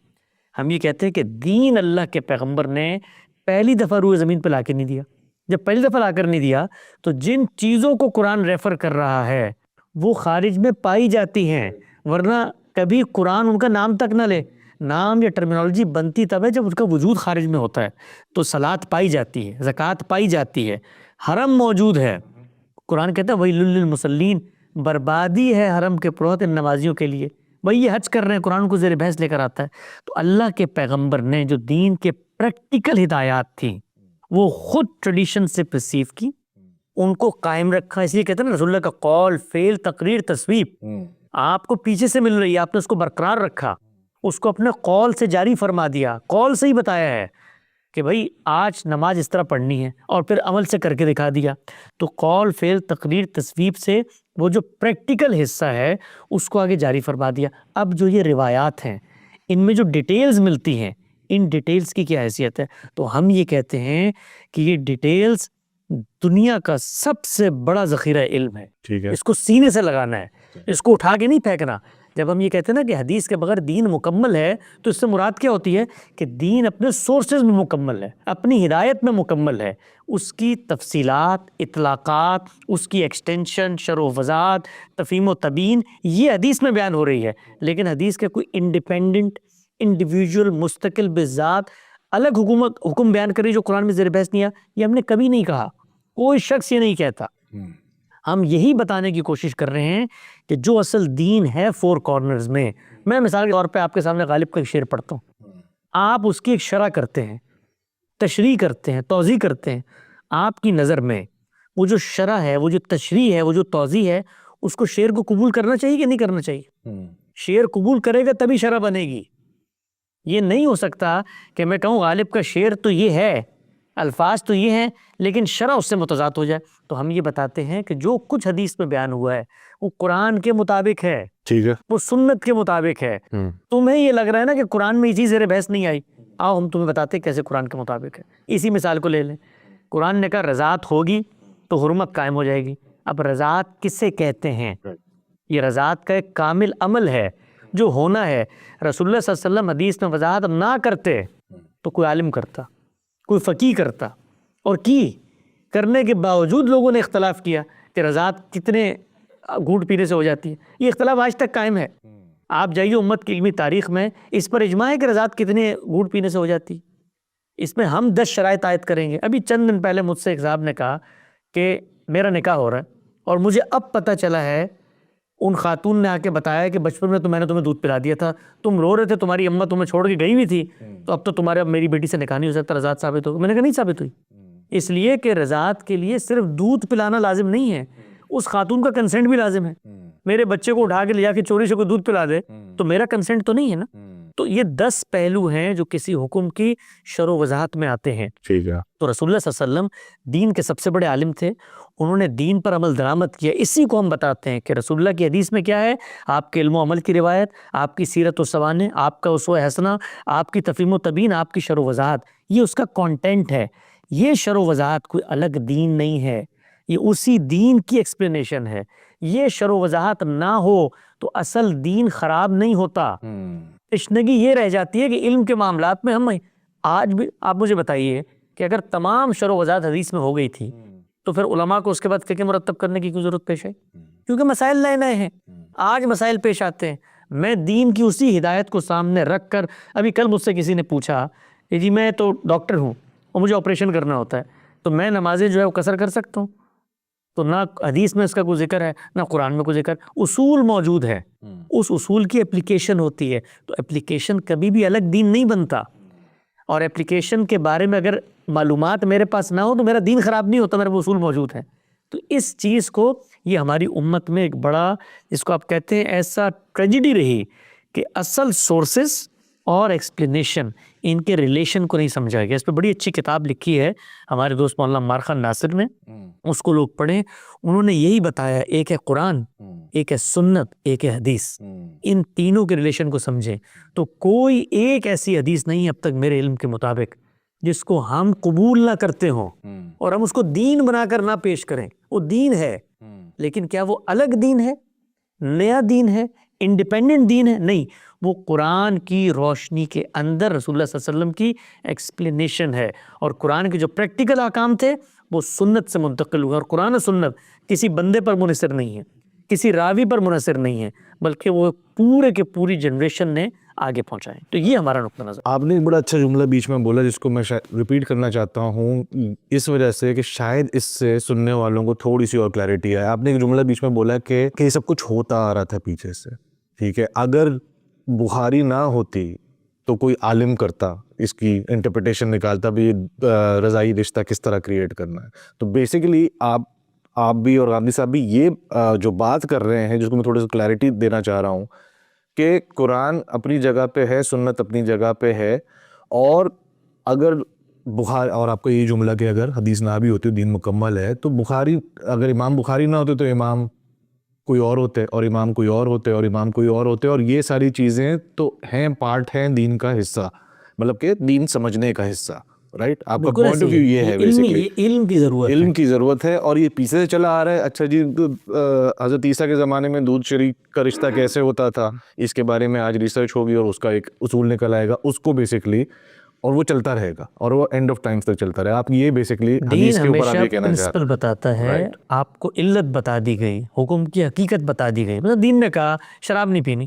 ہم یہ کہتے ہیں کہ دین اللہ کے پیغمبر نے پہلی دفعہ روئے زمین پہ لا کے نہیں دیا. جب پہلی دفعہ لا کر نہیں دیا تو جن چیزوں کو قرآن ریفر کر رہا ہے وہ خارج میں پائی جاتی ہیں, ورنہ کبھی قرآن ان کا نام تک نہ لے. نام یا ٹرمینالوجی بنتی تب ہے جب اس کا وجود خارج میں ہوتا ہے. تو صلاۃ پائی جاتی ہے, زکوٰۃ پائی جاتی ہے, حرم موجود ہے. قرآن کہتا ہے ویل للمصلین, بربادی ہے حرم کے پروت نمازیوں کے لیے. وہی یہ حج کر رہے ہیں, قرآن کو زیر بحث لے کر آتا ہے. تو اللہ کے پیغمبر نے جو دین کے پریکٹیکل ہدایات تھیں وہ خود ٹریڈیشن سے پرسیو کی, ان کو قائم رکھا. اس لیے کہتے ہیں نا رسول اللہ کا قول, فعل, تقریر, تصویب آپ کو پیچھے سے مل رہی ہے, آپ نے اس کو برقرار رکھا, اس کو اپنے قول سے جاری فرما دیا, قول سے ہی بتایا ہے کہ بھئی آج نماز اس طرح پڑھنی ہے, اور پھر عمل سے کر کے دکھا دیا. تو قول, فعل, تقریر, تصویب سے وہ جو پریکٹیکل حصہ ہے اس کو آگے جاری فرما دیا. اب جو یہ روایات ہیں ان میں جو ڈیٹیلز ملتی ہیں, ان ڈیٹیلز کی کیا حیثیت ہے؟ تو ہم یہ کہتے ہیں کہ یہ ڈیٹیلز دنیا کا سب سے بڑا ذخیرہ علم ہے, اس کو سینے سے لگانا ہے. اس کو اٹھا کے نہیں پھینکنا. جب ہم یہ کہتے ہیں نا کہ حدیث کے بغیر دین مکمل ہے تو اس سے مراد کیا ہوتی ہے کہ دین اپنے سورسز میں مکمل ہے, اپنی ہدایت میں مکمل ہے, اس کی تفصیلات, اطلاقات, اس کی ایکسٹینشن, شرح و وضاحت, تفہیم و تبیین یہ حدیث میں بیان ہو رہی ہے. لیکن حدیث کے کوئی انڈیپینڈنٹ انڈیویجول مستقل بذات الگ حکم بیان کری جو قرآن میں زیر بحث نہیں ہے, یہ ہم نے کبھی نہیں کہا, کوئی شخص یہ نہیں کہتا. ہم یہی بتانے کی کوشش کر رہے ہیں کہ جو اصل دین ہے فور کارنرز میں. میں مثال کے طور پہ آپ کے سامنے غالب کا ایک شعر پڑھتا ہوں, آپ اس کی ایک شرح کرتے ہیں, تشریح کرتے ہیں, توضیح کرتے ہیں. آپ کی نظر میں وہ جو شرح ہے, وہ جو تشریح ہے, وہ جو توضیح ہے, اس کو شعر کو قبول کرنا چاہیے کہ نہیں کرنا چاہیے؟ شعر قبول کرے گا تبھی شرح بنے گی. یہ نہیں ہو سکتا کہ میں کہوں غالب کا شعر تو یہ ہے, الفاظ تو یہ ہیں, لیکن شرح اس سے متضاد ہو جائے. تو ہم یہ بتاتے ہیں کہ جو کچھ حدیث میں بیان ہوا ہے وہ قرآن کے مطابق ہے, ٹھیک ہے, وہ سنت کے مطابق ہے. تمہیں یہ لگ رہا ہے نا کہ قرآن میں یہ چیز زیر بحث نہیں آئی, آؤ ہم تمہیں بتاتے ہیں کیسے قرآن کے مطابق ہے. اسی مثال کو لے لیں, قرآن نے کہا رضاعت ہوگی تو حرمت قائم ہو جائے گی. اب رضاعت کسے کہتے ہیں؟ یہ رضاعت کا ایک کامل عمل ہے جو ہونا ہے. رسول اللہ صلی اللہ علیہ وسلم حدیث میں وضاحت نہ کرتے تو کوئی عالم کرتا, کوئی فقیہ کرتا, اور کرنے کے باوجود لوگوں نے اختلاف کیا کہ رضاعت کتنے گھونٹ پینے سے ہو جاتی ہے. یہ اختلاف آج تک قائم ہے. آپ جائیے امت کی علمی تاریخ میں, اس پر اجماع ہے کہ رضاعت کتنے گھونٹ پینے سے ہو جاتی. اس میں ہم 10 شرائط عائد کریں گے. ابھی چند دن پہلے مجھ سے ایک صاحب نے کہا کہ میرا نکاح ہو رہا ہے اور مجھے اب پتہ چلا ہے, ان خاتون نے آ کے بتایا کہ بچپن میں تو میں نے تمہیں دودھ پلا دیا تھا, تم رو رہے تھے, تمہاری اماں تمہیں چھوڑ کے گئی ہوئی تھی, تو اب تو تمہارے اب میری بیٹی سے نکاح نہیں ہو سکتا, رضاعت ثابت ہو. میں نے کہا نہیں ثابت ہوئی, اس لیے کہ رضاعت کے لیے صرف دودھ پلانا لازم نہیں ہے, اس خاتون کا کنسنٹ بھی لازم ہے. میرے بچے کو اٹھا کے لے جا کے چوری سے کوئی دودھ پلا دے تو میرا کنسنٹ تو نہیں ہے نا. تو یہ 10 پہلو ہیں جو کسی حکم کی شرح و وضاحت میں آتے ہیں. ٹھیک ہے. تو رسول اللہ صلی اللہ علیہ وسلم دین کے سب سے بڑے عالم تھے, انہوں نے دین پر عمل درآمد کیا. اسی کو ہم بتاتے ہیں کہ رسول اللہ کی حدیث میں کیا ہے, آپ کے علم و عمل کی روایت, آپ کی سیرت و سوانح, آپ کا اسوہ حسنہ, آپ کی تفہیم و تبیین, آپ کی شرح و وضاحت, یہ اس کا کانٹینٹ ہے. یہ شرح و وضاحت کوئی الگ دین نہیں ہے, یہ اسی دین کی ایکسپلینیشن ہے. یہ شرح و وضاحت نہ ہو تو اصل دین خراب نہیں ہوتا. تشنگی یہ رہ جاتی ہے کہ علم کے معاملات میں ہم آج بھی, آپ مجھے بتائیے کہ اگر تمام شرح و وضاحت حدیث میں ہو گئی تھی تو پھر علماء کو اس کے بعد فقہ مرتب کرنے کی کوئی ضرورت پیش آئی؟ کیونکہ مسائل نئے نئے ہیں, آج مسائل پیش آتے ہیں. میں دین کی اسی ہدایت کو سامنے رکھ کر, ابھی کل مجھ سے کسی نے پوچھا کہ جی میں تو ڈاکٹر ہوں اور مجھے آپریشن کرنا ہوتا ہے, تو میں نمازیں جو ہے وہ قصر کر سکتا ہوں؟ تو نہ حدیث میں اس کا کوئی ذکر ہے, نہ قرآن میں کوئی ذکر. اصول موجود ہے, اس اصول کی اپلیکیشن ہوتی ہے. تو اپلیکیشن کبھی بھی الگ دین نہیں بنتا, اور اپلیکیشن کے بارے میں اگر معلومات میرے پاس نہ ہو تو میرا دین خراب نہیں ہوتا, میرے وہ اصول موجود ہیں. تو اس چیز کو, یہ ہماری امت میں ایک بڑا, جس کو آپ کہتے ہیں ایسا ٹریجڈی رہی کہ اصل سورسز اور ایکسپلینیشن ان کے ریلیشن کو نہیں سمجھا گیا. اس پہ بڑی اچھی کتاب لکھی ہے ہمارے دوست مولانا عمار خان ناصر نے, اس کو لوگ پڑھیں. انہوں نے یہی بتایا, ایک ہے قرآن, ایک ہے سنت, ایک ہے حدیث, ان تینوں کے ریلیشن کو سمجھیں. تو کوئی ایک ایسی حدیث نہیں اب تک میرے علم کے مطابق جس کو ہم قبول نہ کرتے ہوں اور ہم اس کو دین بنا کر نہ پیش کریں. وہ دین ہے, لیکن کیا وہ الگ دین ہے, نیا دین ہے, انڈیپینڈنٹ دین ہے؟ نہیں, وہ قرآن کی روشنی کے اندر رسول اللہ صلی اللہ علیہ وسلم کی ایکسپلینیشن ہے. اور قرآن کے جو پریکٹیکل احکام تھے وہ سنت سے منتقل ہوئے, اور قرآن و سنت کسی بندے پر منحصر نہیں ہے, کسی راوی پر منحصر نہیں ہے, بلکہ وہ پورے کے پوری جنریشن نے آگے پہنچائے. تو یہ ہمارا نقطہ نظر. آپ نے ایک بڑا اچھا جملہ بیچ میں بولا جس کو میں ریپیٹ کرنا چاہتا ہوں, اس وجہ سے کہ شاید اس سے سننے والوں کو تھوڑی سی اور کلیئرٹی آئے. آپ نے ایک جملہ بیچ میں بولا کہ یہ سب کچھ ہوتا آ رہا تھا پیچھے سے, ٹھیک ہے, اگر بخاری نہ ہوتی تو کوئی عالم کرتا, اس کی انٹرپریٹیشن نکالتا بھی رضائی رشتہ کس طرح کریٹ کرنا ہے. تو بیسیکلی آپ بھی اور غامدی صاحب بھی یہ جو بات کر رہے ہیں, جس کو میں تھوڑی سی کلیئرٹی دینا چاہ رہا ہوں کہ قرآن اپنی جگہ پہ ہے, سنت اپنی جگہ پہ ہے, اور اگر بخاری, اور آپ کا یہ جملہ کہ اگر حدیث نہ بھی ہوتی دین مکمل ہے, تو بخاری, اگر امام بخاری نہ ہوتے تو امام کوئی اور ہوتے, اور امام کوئی اور ہوتے, اور امام کوئی اور ہوتے, اور یہ ساری چیزیں تو ہیں, پارٹ ہیں دین کا حصہ, مطلب کہ دین سمجھنے کا حصہ. رائٹ. آپ کا بالکل پوائنٹ آف ایسے ویو ہی یہ ہے علم بیسکلی علم کی ضرورت ہے. علم کی ضرورت ہے اور یہ پیچھے سے چلا آ رہا ہے. اچھا جی حضرت عیسیٰ کے زمانے میں دودھ شریک کا رشتہ کیسے ہوتا تھا, اس کے بارے میں آج ریسرچ ہوگی اور اس کا ایک اصول نکل آئے گا اس کو بیسکلی, اور وہ چلتا رہے گا اور وہ اینڈ آف ٹائمز تک چلتا رہے گا. آپ یہ بیسکلی دین حدیث کے اوپر آپ ہمیشہ یہ کہنا چاہ پرنسپل بتاتا ہے, Right. آپ کو علت بتا دی گئی, حکم کی حقیقت بتا دی گئی. مطلب دین نے کہا شراب نہیں پینی,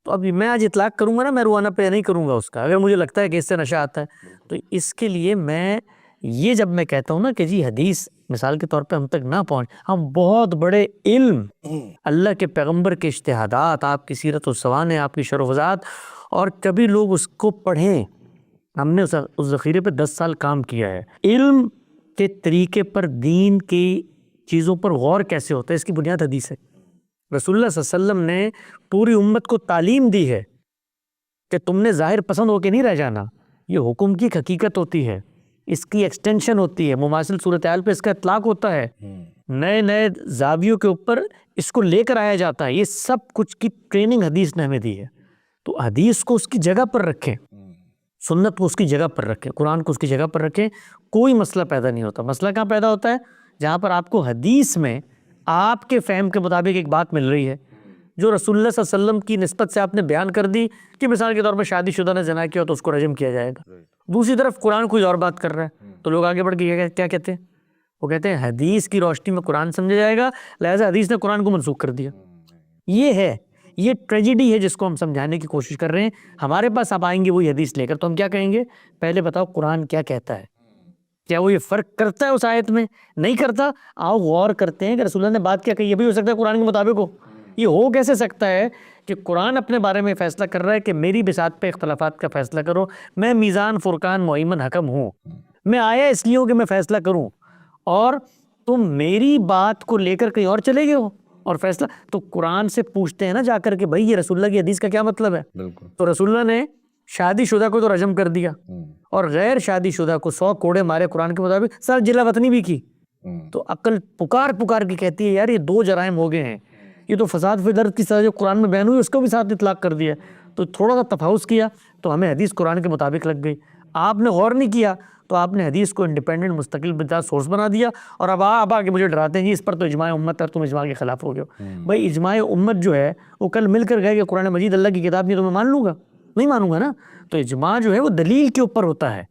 تو ابھی میں آج اطلاق کروں گا نا, میں روانہ پہ نہیں کروں گا اس کا, اگر مجھے لگتا ہے کہ اس سے نشہ آتا ہے. تو اس کے لیے میں یہ جب میں کہتا ہوں نا کہ جی حدیث مثال کے طور پہ ہم تک نہ پہنچ, ہم بہت بڑے علم, اللہ کے پیغمبر کے اجتہادات, آپ کی سیرت و سوانح, آپ کی شرح وضاحت, اور کبھی لوگ اس کو پڑھیں. ہم نے اس ذخیرے پہ 10 سال کام کیا ہے. علم کے طریقے پر دین کی چیزوں پر غور کیسے ہوتا ہے, اس کی بنیاد حدیث ہے. رسول اللہ صلی اللہ علیہ وسلم نے پوری امت کو تعلیم دی ہے کہ تم نے ظاہر پسند ہو کے نہیں رہ جانا, یہ حکم کی حقیقت ہوتی ہے, اس کی ایکسٹینشن ہوتی ہے, مماثل صورتحال پہ اس کا اطلاق ہوتا ہے, نئے نئے زاویوں کے اوپر اس کو لے کر آیا جاتا ہے. یہ سب کچھ کی ٹریننگ حدیث نے ہمیں دی ہے. تو حدیث کو اس کی جگہ پر رکھیں, سنت کو اس کی جگہ پر رکھیں, قرآن کو اس کی جگہ پر رکھیں, کوئی مسئلہ پیدا نہیں ہوتا. مسئلہ کہاں پیدا ہوتا ہے؟ جہاں پر آپ کو حدیث میں آپ کے فہم کے مطابق ایک بات مل رہی ہے جو رسول اللہ صلی اللہ علیہ وسلم کی نسبت سے آپ نے بیان کر دی کہ مثال کے طور پر شادی شدہ نے زنا کیا تو اس کو رجم کیا جائے گا. دوسری طرف قرآن کوئی اور بات کر رہا ہے, تو لوگ آگے بڑھ کے کیا کہتے ہیں؟ وہ کہتے ہیں حدیث کی روشنی میں قرآن سمجھا جائے گا, لہٰذا حدیث نے قرآن کو منسوخ کر دیا. یہ ٹریجڈی ہے جس کو ہم سمجھانے کی کوشش کر رہے ہیں. ہمارے پاس آپ آئیں گے وہی حدیث لے کر, تو ہم کیا کہیں گے؟ پہلے بتاؤ قرآن کیا کہتا ہے, کیا وہ یہ فرق کرتا ہے اس آیت میں؟ نہیں کرتا. آؤ غور کرتے ہیں کہ رسول اللہ نے بات کیا کہی. یہ بھی ہو سکتا ہے قرآن کے مطابق ہو. یہ ہو کیسے سکتا ہے کہ قرآن اپنے بارے میں فیصلہ کر رہا ہے کہ میری بساط پہ اختلافات کا فیصلہ کرو, میں میزان فرقان معین حکم ہوں, میں آیا اس لیے ہوں کہ میں فیصلہ کروں, اور تم میری بات کو لے کر کہیں اور چلے گئے ہو اور فیصلہ. تو قرآن سے پوچھتے ہیں نا جا کر کہ بھائی یہ رسول اللہ کی حدیث کا کیا مطلب ہے؟ تو رسول اللہ نے شادی شدہ کو تو رجم کر دیا اور غیر شادی شدہ کو 100 کوڑے مارے قرآن کے مطابق, سر جلا وطنی بھی کی. تو عقل پکار کے کہتی ہے یار یہ 2 جرائم ہو گئے ہیں, یہ تو فساد فی الارض کی سزا جو قرآن میں بیان ہوئی اس کو بھی ساتھ اطلاق کر دیا. تو تھوڑا سا تفحص کیا تو ہمیں حدیث قرآن کے مطابق لگ گئی. آپ نے غور نہیں کیا تو آپ نے حدیث کو انڈیپینڈنٹ مستقل بجا سورس بنا دیا, اور اب آ کے مجھے ڈراتے ہیں جی اس پر تو اجماع امت ہے, تم اجماع کے خلاف ہو گئے ہو. بھائی اجماع امت جو ہے وہ کل مل کر گئے کہ قرآن مجید اللہ کی کتاب نہیں, تو میں مان لوں گا؟ نہیں مانوں گا نا. تو اجماع جو ہے وہ دلیل کے اوپر ہوتا ہے.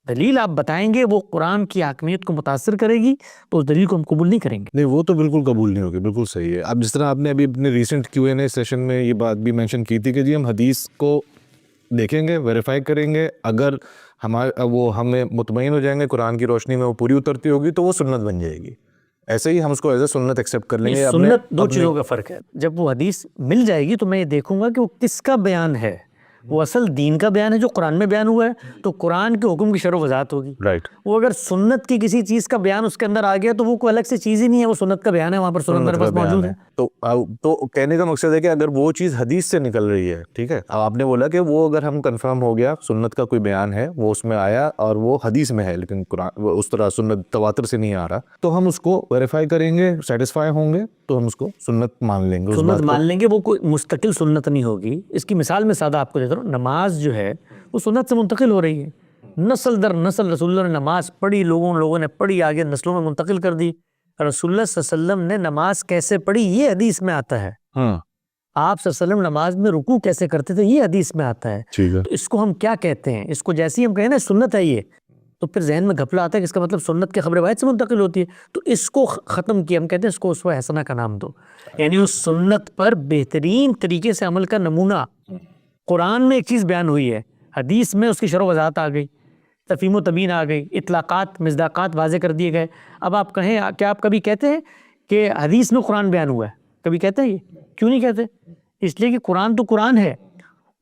دلیل آپ بتائیں گے وہ قرآن کی حاکمیت کو متاثر کرے گی تو اس دلیل کو ہم قبول نہیں کریں گے. نہیں, وہ تو بالکل قبول نہیں ہوگی. بالکل صحیح ہے. اب جس طرح آپ نے ابھی اپنے ریسنٹ Q&A سیشن میں یہ بات بھی مینشن کی تھی کہ جی ہم حدیث کو دیکھیں گے, ویریفائی کریں گے, اگر وہ ہمیں مطمئن ہو جائیں گے قرآن کی روشنی میں وہ پوری اترتی ہوگی تو وہ سنت بن جائے گی. ایسے ہی ہم اس کو ایز اے سنت ایکسیپٹ کر لیں گے. سنت 2 چیزوں کا فرق ہے. جب وہ حدیث مل جائے گی تو میں یہ دیکھوں گا کہ وہ کس کا بیان ہے. وہ اصل دین کا بیان ہے جو قرآن میں بیان ہوا ہے, تو قرآن کے حکم کی شرح و وضاحت ہوگی. رائٹ. وہ اگر سنت کی کسی چیز کا بیان اس کے اندر آ گیا تو وہ کوئی الگ سے چیز ہی نہیں ہے, وہ سنت کا بیان ہے, وہاں پر سنت میرے پاس موجود ہے. تو کہنے کا مقصد ہے کہ اگر وہ چیز حدیث سے نکل رہی ہے, ٹھیک ہے, اب آپ نے بولا کہ وہ اگر ہم کنفرم ہو گیا سنت کا کوئی بیان ہے, وہ اس میں آیا اور وہ حدیث میں ہے لیکن قرآن اس طرح سنت تواتر سے نہیں آ رہا, تو ہم اس کو ویریفائی کریں گے, سیٹسفائی ہوں گے تو ہم اس کو سنت مان لیں گے. سنت مان لیں گے, وہ کوئی مستقل سنت نہیں ہوگی. اس کی مثال میں سادہ آپ کو دیتا ہوں. نماز جو ہے وہ سنت سے منتقل ہو رہی ہے, نسل در نسل رسول اللہ نے نماز پڑھی, لوگوں نے پڑھی, آگے نسلوں میں منتقل کر دی. رسول اللہ صلی اللہ علیہ وسلم نے نماز کیسے پڑھی یہ حدیث میں آتا ہے. آپ صلی اللہ علیہ وسلم نماز میں رکوع کیسے کرتے تھے یہ حدیث میں آتا ہے. تو اس کو ہم کیا کہتے ہیں؟ اس کو جیسے ہی ہم کہیں نا سنت ہے یہ, تو پھر ذہن میں گھپلا آتا ہے کہ اس کا مطلب سنت کے خبر روایت سے منتقل ہوتی ہے. تو اس کو ختم کیا, ہم کہتے ہیں اس کو اسوہ حسنہ کا نام دو, یعنی اس سنت پر بہترین طریقے سے عمل کا نمونہ. قرآن میں ایک چیز بیان ہوئی ہے, حدیث میں اس کی شرح و وضاحت آ گئی, تفہیم و تبیین آ گئی, اطلاقات مصداقات واضح کر دیے گئے. اب آپ کہیں, کیا آپ کبھی کہتے ہیں کہ حدیث میں قرآن بیان ہوا ہے؟ کبھی کہتے ہیں یہ؟ کیوں نہیں کہتے؟ اس لیے کہ قرآن تو قرآن ہے,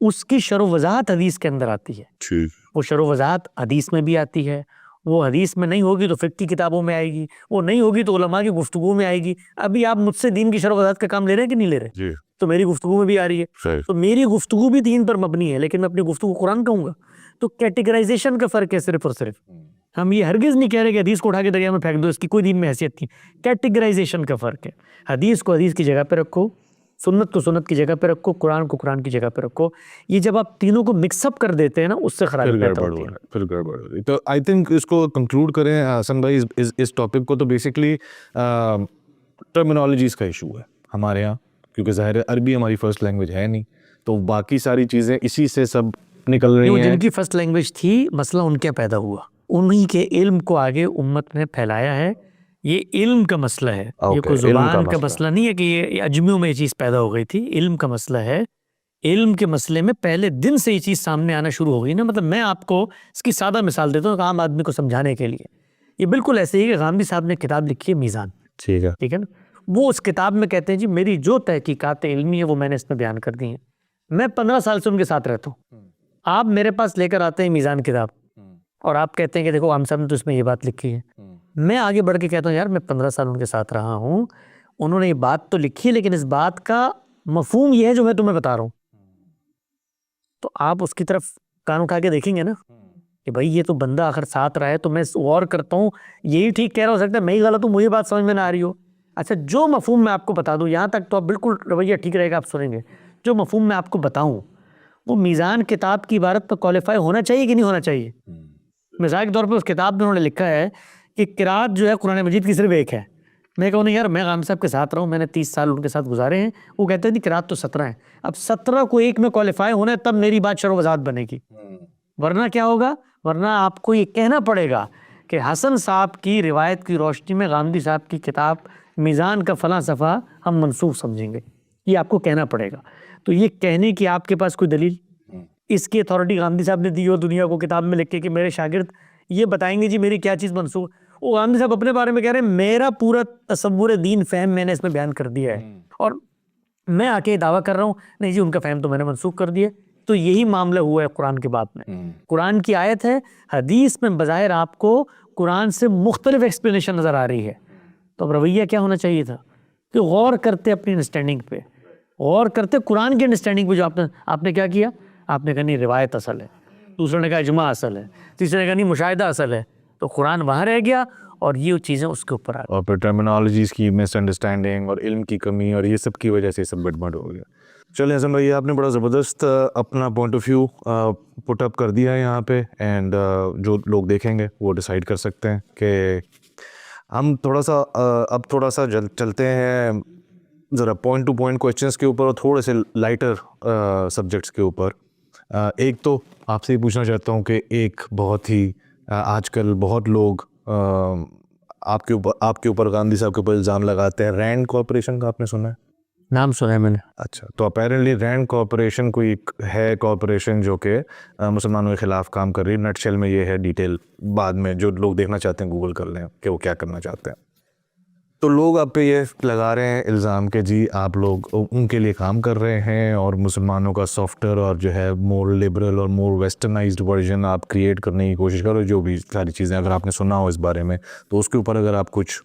اس کی شرح و وضاحت حدیث کے اندر آتی ہے. وہ شرح و وضاحت حدیث میں بھی آتی ہے. وہ حدیث میں نہیں ہوگی تو فقہ کی کتابوں میں آئے گی, وہ نہیں ہوگی تو علماء کی گفتگو میں آئے گی. ابھی آپ مجھ سے دین کی شرح و وضاحت کا کام لے رہے ہیں کہ نہیں لے رہے؟ تو میری گفتگو میں بھی آ رہی ہے. تو میری گفتگو بھی دین پر مبنی ہے, لیکن میں اپنی گفتگو قرآن کہوں گا. تو کیٹیگرائزیشن کا فرق ہے صرف اور صرف. ہم یہ ہرگز نہیں کہہ رہے کہ حدیث کو اٹھا کے دریا میں پھینک دو, اس کی کوئی دین میں حیثیت نہیں. کیٹیگرائزیشن کا فرق ہے. حدیث کو حدیث کی جگہ پہ رکھو, سنت کو سنت کی جگہ پہ رکھو، قرآن کو قرآن کی جگہ پہ رکھو. یہ جب آپ تینوں کو مکس اپ کر دیتے ہیں نا، اس سے خرابی پیدا ہوتی ہے. پھر گڑبڑ ہو رہی. تو آئی تھنک اس کو کنکلوڈ کریں حسن بھائی اس ٹاپک کو. تو بیسکلی ٹرمینالوجیز کا ایشو ہے ہمارے یہاں، کیونکہ ظاہر ہے عربی ہماری فرسٹ لینگویج ہے نہیں، تو باقی ساری چیزیں اسی سے سب نکل رہی ہیں. جن کی فرسٹ لینگویج تھی، مسئلہ ان کے پیدا ہوا، انہی کے علم کو آگے امت نے پھیلایا ہے. یہ علم کا مسئلہ ہے، یہ کوئی زبان کا مسئلہ نہیں ہے کہ یہ اجمیوں میں یہ چیز پیدا ہو گئی تھی. علم کا مسئلہ ہے. علم کے مسئلے میں پہلے دن سے یہ چیز سامنے آنا شروع ہو گئی نا. مطلب میں آپ کو اس کی سادہ مثال دیتا ہوں عام آدمی کو سمجھانے کے لیے. یہ بالکل ایسے ہی کہ غامدی صاحب نے کتاب لکھی ہے میزان، ٹھیک ہے نا. وہ اس کتاب میں کہتے ہیں جی میری جو تحقیقات علمی ہیں وہ میں نے اس میں بیان کر دی ہیں. میں 15 سال سے ان کے ساتھ رہتا ہوں. آپ میرے پاس لے کر آتے ہیں میزان کتاب اور آپ کہتے ہیں کہ دیکھو عام صاحب نے تو اس میں یہ بات لکھی ہے. میں آگے بڑھ کے کہتا ہوں یار میں 15 سال ان کے ساتھ رہا ہوں، انہوں نے یہ بات تو لکھی ہے لیکن اس بات کا مفہوم یہ ہے جو میں تمہیں بتا رہا ہوں. تو آپ اس کی طرف کان اٹھا کے دیکھیں گے نا کہ بھائی یہ تو بندہ آخر ساتھ رہا ہے، تو میں غور کرتا ہوں یہی ٹھیک کہہ رہا ہو سکتا ہے میں ہی غلط ہوں، مجھے بات سمجھ میں نہ آ رہی ہو. اچھا جو مفہوم میں آپ کو بتا دوں یہاں تک تو آپ بالکل رویہ ٹھیک رہے گا، آپ سنیں گے. جو مفہوم میں آپ کو بتاؤں وہ میزان کتاب کی عبارت پر کوالیفائی ہونا چاہیے کہ نہیں ہونا چاہیے. مثال کے طور پہ اس کتاب میں انہوں نے لکھا ہے کہ قرات جو ہے قرآن مجید کی صرف ایک ہے. میں کہوں نہیں یار میں غام صاحب کے ساتھ رہا ہوں، میں نے 30 سال ان کے ساتھ گزارے ہیں. وہ کہتے ہیں نہیں قرات تو 17 ہیں. اب 17 کو ایک میں کوالیفائی ہونا ہے تب میری بات شرح وضاحت بنے گی، ورنہ کیا ہوگا؟ ورنہ آپ کو یہ کہنا پڑے گا کہ حسن صاحب کی روایت کی روشنی میں غامدی صاحب کی کتاب میزان کا فلاں صفحہ ہم منسوخ سمجھیں گے. یہ آپ کو کہنا پڑے گا. تو یہ کہنے کی آپ کے پاس کوئی دلیل، اس کی اتھارٹی غامدی صاحب نے دی ہو دنیا کو کتاب میں لکھ کے کہ میرے شاگرد یہ بتائیں گے جی میری کیا چیز منسوخ. وہ غامدی صاحب اپنے بارے میں کہہ رہے ہیں میرا پورا تصور دین فہم میں نے اس میں بیان کر دیا ہے، اور میں آ کے دعویٰ کر رہا ہوں نہیں جی ان کا فہم تو میں نے منسوخ کر دیا. تو یہی معاملہ ہوا ہے قرآن کی بات میں. قرآن کی آیت ہے، حدیث میں بظاہر آپ کو قرآن سے مختلف ایکسپلینیشن نظر آ رہی ہے. تو اب رویہ کیا ہونا چاہیے تھا کہ غور کرتے اپنی انڈرسٹینڈنگ پہ، غور کرتے قرآن کی انڈرسٹینڈنگ پہ. جو آپ نے کیا کیا؟ آپ نے کہا نہیں روایت اصل ہے، دوسرے نے کہا اجماع اصل ہے، تیسرے نے کہا نہیں مشاہدہ اصل ہے. تو قرآن وہاں رہ گیا اور یہ چیزیں اس کے اوپر آ گئی، اور پھر ٹرمینالوجیز کی مس انڈرسٹینڈنگ اور علم کی کمی اور یہ سب کی وجہ سے سب گڑبڑ ہو گیا. چلیں حسن بھائی آپ نے بڑا زبردست اپنا پوائنٹ آف ویو پٹ اپ کر دیا ہے یہاں پہ، اینڈ جو لوگ دیکھیں گے وہ ڈیسائیڈ کر سکتے ہیں کہ ہم تھوڑا سا چلتے ہیں ذرا پوائنٹ ٹو پوائنٹ کویشچنس کے اوپر اور تھوڑے سے لائٹر سبجیکٹس کے اوپر. ایک تو آپ سے یہ پوچھنا چاہتا ہوں کہ ایک بہت ہی آج کل بہت لوگ آپ کے اوپر غامدی صاحب کے اوپر الزام لگاتے ہیں. رینڈ کارپوریشن کا آپ نے سنا ہے؟ نام سنا ہے میں نے. اچھا، تو اپیرنٹلی رینڈ کارپوریشن کوئی ہے کارپوریشن جو کہ مسلمانوں کے خلاف کام کر رہی ہے. نٹ شیل میں یہ ہے، ڈیٹیل بعد میں جو لوگ دیکھنا چاہتے ہیں گوگل کر لیں کہ وہ کیا کرنا چاہتے ہیں. تو لوگ آپ پہ یہ لگا رہے ہیں الزام کہ جی آپ لوگ ان کے لیے کام کر رہے ہیں اور مسلمانوں کا سافٹر اور جو ہے مور لبرل اور مور ویسٹرنائزڈ ورژن آپ کریٹ کرنے کی کوشش کرو. جو بھی ساری چیزیں اگر آپ نے سنا ہو اس بارے میں تو اس کے اوپر اگر آپ کچھ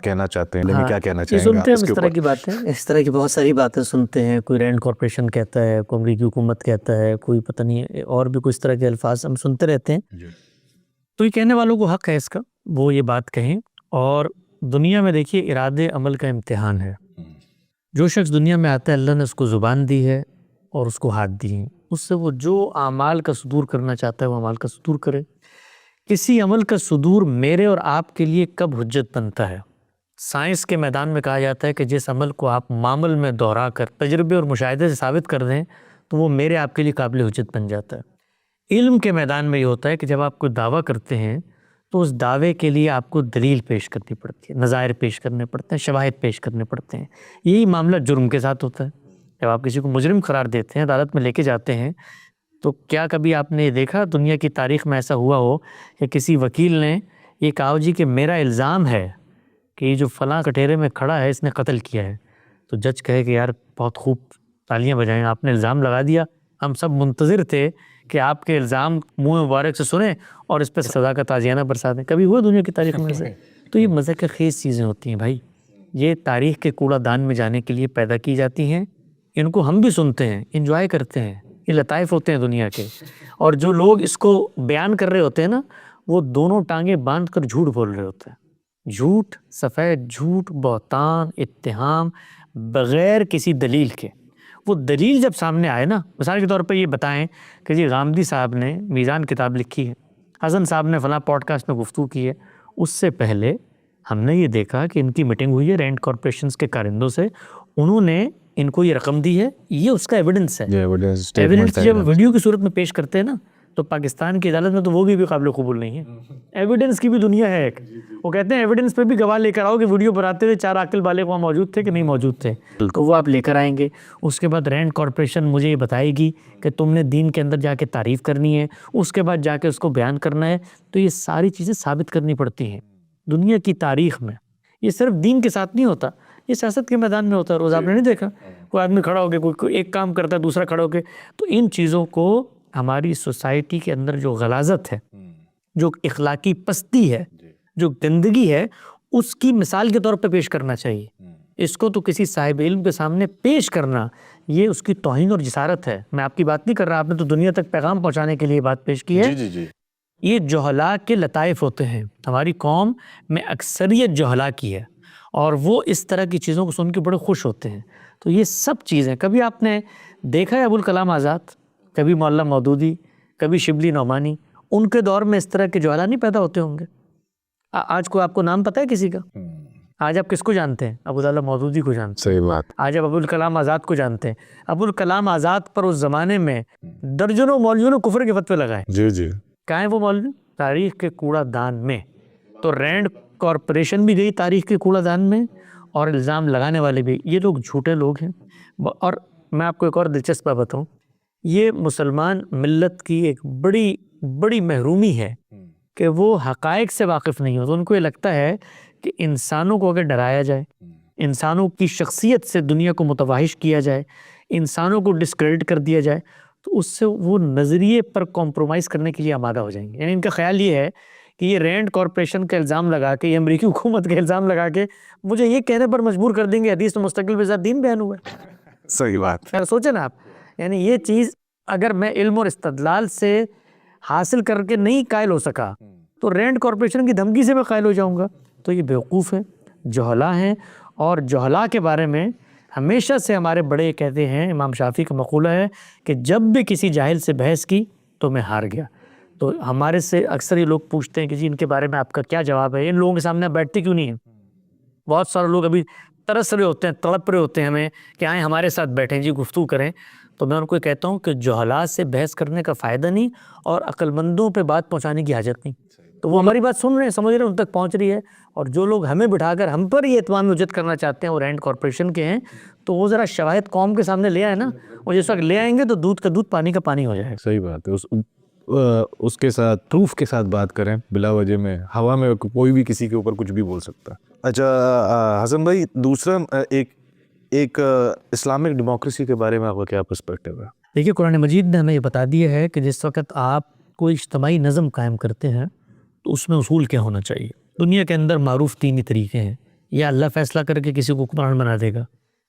کہنا چاہتے ہیں لیکن کیا کہنا چاہیں گے؟ سنتے ہیں اس طرح کی باتیں، اس طرح کی بہت ساری باتیں سنتے ہیں. کوئی رینڈ کارپوریشن کہتا ہے، کوئی امریکی حکومت کہتا ہے، کوئی پتہ نہیں اور بھی کوئی اس طرح کے الفاظ ہم سنتے رہتے ہیں. تو یہ کہنے والوں کو حق ہے اس کا، وہ یہ بات کہیں. اور دنیا میں دیکھیے ارادے عمل کا امتحان ہے. جو شخص دنیا میں آتا ہے اللہ نے اس کو زبان دی ہے اور اس کو ہاتھ دی ہیں، اس سے وہ جو اعمال کا صدور کرنا چاہتا ہے وہ اعمال کا صدور کرے. کسی عمل کا صدور میرے اور آپ کے لیے کب حجت بنتا ہے؟ سائنس کے میدان میں کہا جاتا ہے کہ جس عمل کو آپ معمل میں دہرا کر تجربے اور مشاہدے سے ثابت کر دیں تو وہ میرے آپ کے لیے قابل حجت بن جاتا ہے. علم کے میدان میں یہ ہوتا ہے کہ جب آپ کوئی دعویٰ کرتے ہیں تو اس دعوے کے لیے آپ کو دلیل پیش کرنی پڑتی ہے، نظائر پیش کرنے پڑتے ہیں، شواہد پیش کرنے پڑتے ہیں. یہی معاملہ جرم کے ساتھ ہوتا ہے. جب آپ کسی کو مجرم قرار دیتے ہیں، عدالت میں لے کے جاتے ہیں، تو کیا کبھی آپ نے یہ دیکھا دنیا کی تاریخ میں ایسا ہوا ہو کہ کسی وکیل نے یہ کہا جی کہ میرا الزام ہے کہ یہ جو فلاں کٹہرے میں کھڑا ہے اس نے قتل کیا ہے، تو جج کہے کہ یار بہت خوب، تالیاں بجائیں، آپ نے الزام لگا دیا، ہم سب منتظر تھے کہ آپ کے الزام منہ مبارک سے سنیں اور اس پہ سزا کا تازیانہ برسا دیں. کبھی ہوا دنیا کی تاریخ میں سے؟ تو یہ مذاق خیز چیزیں ہوتی ہیں بھائی، یہ تاریخ کے کوڑا دان میں جانے کے لیے پیدا کی جاتی ہیں. ان کو ہم بھی سنتے ہیں، انجوائے کرتے ہیں، یہ لطائف ہوتے ہیں دنیا کے. اور جو لوگ اس کو بیان کر رہے ہوتے ہیں نا، وہ دونوں ٹانگیں باندھ کر جھوٹ بول رہے ہوتے ہیں. جھوٹ، سفید جھوٹ، بہتان، اتہام، بغیر کسی دلیل کے. وہ دلیل جب سامنے آئے نا، مثال کے طور پہ یہ بتائیں کہ جی غامدی صاحب نے میزان کتاب لکھی ہے، حسن صاحب نے فلاں پوڈ کاسٹ میں گفتگو کی ہے، اس سے پہلے ہم نے یہ دیکھا کہ ان کی میٹنگ ہوئی ہے رینٹ کارپوریشنز کے کارندوں سے، انہوں نے ان کو یہ رقم دی ہے، یہ اس کا ایویڈنس ہے. ایویڈنس جب ویڈیو کی صورت میں پیش کرتے ہیں نا تو پاکستان کی عدالت میں تو وہ بھی قابل قبول نہیں ہے. ایویڈنس کی بھی دنیا ہے ایک، وہ کہتے ہیں ایویڈنس پہ بھی گواہ لے کر آؤ کہ ویڈیو بناتے ہوئے 4 عاقل بالغ وہاں موجود تھے کہ نہیں موجود تھے، تو وہ آپ لے کر آئیں گے. اس کے بعد رینٹ کارپوریشن مجھے یہ بتائے گی کہ تم نے دین کے اندر جا کے تعریف کرنی ہے، اس کے بعد جا کے اس کو بیان کرنا ہے. تو یہ ساری چیزیں ثابت کرنی پڑتی ہیں دنیا کی تاریخ میں. یہ صرف دین کے ساتھ نہیں ہوتا، یہ سیاست کے میدان میں ہوتا ہے. روز آپ نے نہیں دیکھا کوئی آدمی کھڑا ہو کے کوئی ایک کام کرتا ہے دوسرا کھڑا ہو کے. تو ان چیزوں کو ہماری سوسائٹی کے اندر جو غلاظت ہے، جو اخلاقی پستی ہے، جو گندگی ہے، اس کی مثال کے طور پہ پیش کرنا چاہیے. اس کو تو کسی صاحب علم کے سامنے پیش کرنا یہ اس کی توہین اور جسارت ہے. میں آپ کی بات نہیں کر رہا، آپ نے تو دنیا تک پیغام پہنچانے کے لیے بات پیش کی ہے. یہ جہلا کے لطائف ہوتے ہیں. ہماری قوم میں اکثریت جہلا کی ہے اور وہ اس طرح کی چیزوں کو سن کے بڑے خوش ہوتے ہیں. تو یہ سب چیزیں کبھی آپ نے دیکھا ہے ابوالکلام آزاد، کبھی مولانا مودودی، کبھی شبلی نعمانی، ان کے دور میں اس طرح کے جہلا نہیں پیدا ہوتے ہوں گے. آج کو آپ کو نام پتہ ہے کسی کا؟ آج آپ کس کو جانتے ہیں؟ ابوالعلا مودودی کو جانتے ہیں. صحیح بات. آج آپ ابوالکلام آزاد کو جانتے ہیں. ابوالکلام آزاد پر اس زمانے میں درجنوں مولویوں نے کفر کے فتوے لگائے. جی کہاں ہیں وہ مولوی؟ تاریخ کے کوڑا دان میں. تو رینڈ کارپوریشن بھی گئی تاریخ کے کوڑا دان میں اور الزام لگانے والے بھی. یہ لوگ جھوٹے لوگ ہیں. اور میں آپ کو ایک اور دلچسپ بات بتاؤں، یہ مسلمان ملت کی ایک بڑی بڑی محرومی ہے کہ وہ حقائق سے واقف نہیں ہوتے. ان کو یہ لگتا ہے کہ انسانوں کو اگر ڈرایا جائے، انسانوں کی شخصیت سے دنیا کو متوحش کیا جائے، انسانوں کو ڈسکریڈٹ کر دیا جائے تو اس سے وہ نظریے پر کمپرومائز کرنے کے لیے آمادہ ہو جائیں گے. یعنی ان کا خیال یہ ہے کہ یہ رینٹ کارپوریشن کا الزام لگا کے، یہ امریکی حکومت کا الزام لگا کے مجھے یہ کہنے پر مجبور کر دیں گے حدیث میں مستقل بے ذات دین بیان ہوا ہے. صحیح بات. سوچیں نا آپ، یعنی یہ چیز اگر میں علم اور استدلال سے حاصل کر کے نہیں قائل ہو سکا تو رینٹ کارپوریشن کی دھمکی سے میں قائل ہو جاؤں گا. تو یہ بیوقوف ہے، جہلا ہیں. اور جہلا کے بارے میں ہمیشہ سے ہمارے بڑے کہتے ہیں، امام شافعی کا مقولہ ہے کہ جب بھی کسی جاہل سے بحث کی تو میں ہار گیا. تو ہمارے سے اکثر یہ لوگ پوچھتے ہیں کہ جی ان کے بارے میں آپ کا کیا جواب ہے، ان لوگوں کے سامنے آپ بیٹھتے کیوں نہیں ہیں؟ بہت سارے لوگ ابھی ترس رہے ہوتے ہیں، تڑپ رہے ہوتے ہیں ہمیں کہ آئیں ہمارے ساتھ بیٹھیں جی گفتگو کریں. تو میں ان کو کہتا ہوں کہ جہلا سے بحث کرنے کا فائدہ نہیں اور عقل مندوں پہ بات پہنچانے کی حاجت نہیں. تو وہ ہماری بات سن رہے ہیں، سمجھ رہے ہیں، ان تک پہنچ رہی ہے. اور جو لوگ ہمیں بٹھا کر ہم پر یہ اتمام حجت کرنا چاہتے ہیں وہ رینٹ کارپوریشن کے ہیں، تو وہ ذرا شواہد قوم کے سامنے لے آئے نا. وہ جس وقت لے آئیں گے تو دودھ کا دودھ پانی کا پانی ہو جائے گا. صحیح بات ہے. اس کے ساتھ پروف کے ساتھ بات کریں، بلا وجہ میں ہوا میں کوئی بھی کسی کے اوپر کچھ بھی بول سکتا ہے. اچھا حسن بھائی، دوسرا ایک اسلامک ڈیموکریسی کے بارے میں آپ کا کیا پرسپیکٹیو ہے؟ دیکھیے قرآن مجید نے ہمیں یہ بتا دیا ہے کہ جس وقت آپ کوئی اجتماعی نظم قائم کرتے ہیں تو اس میں اصول کیا ہونا چاہیے. دنیا کے اندر معروف 3 طریقے ہیں، یا اللہ فیصلہ کر کے کسی کو حکمران بنا دے گا،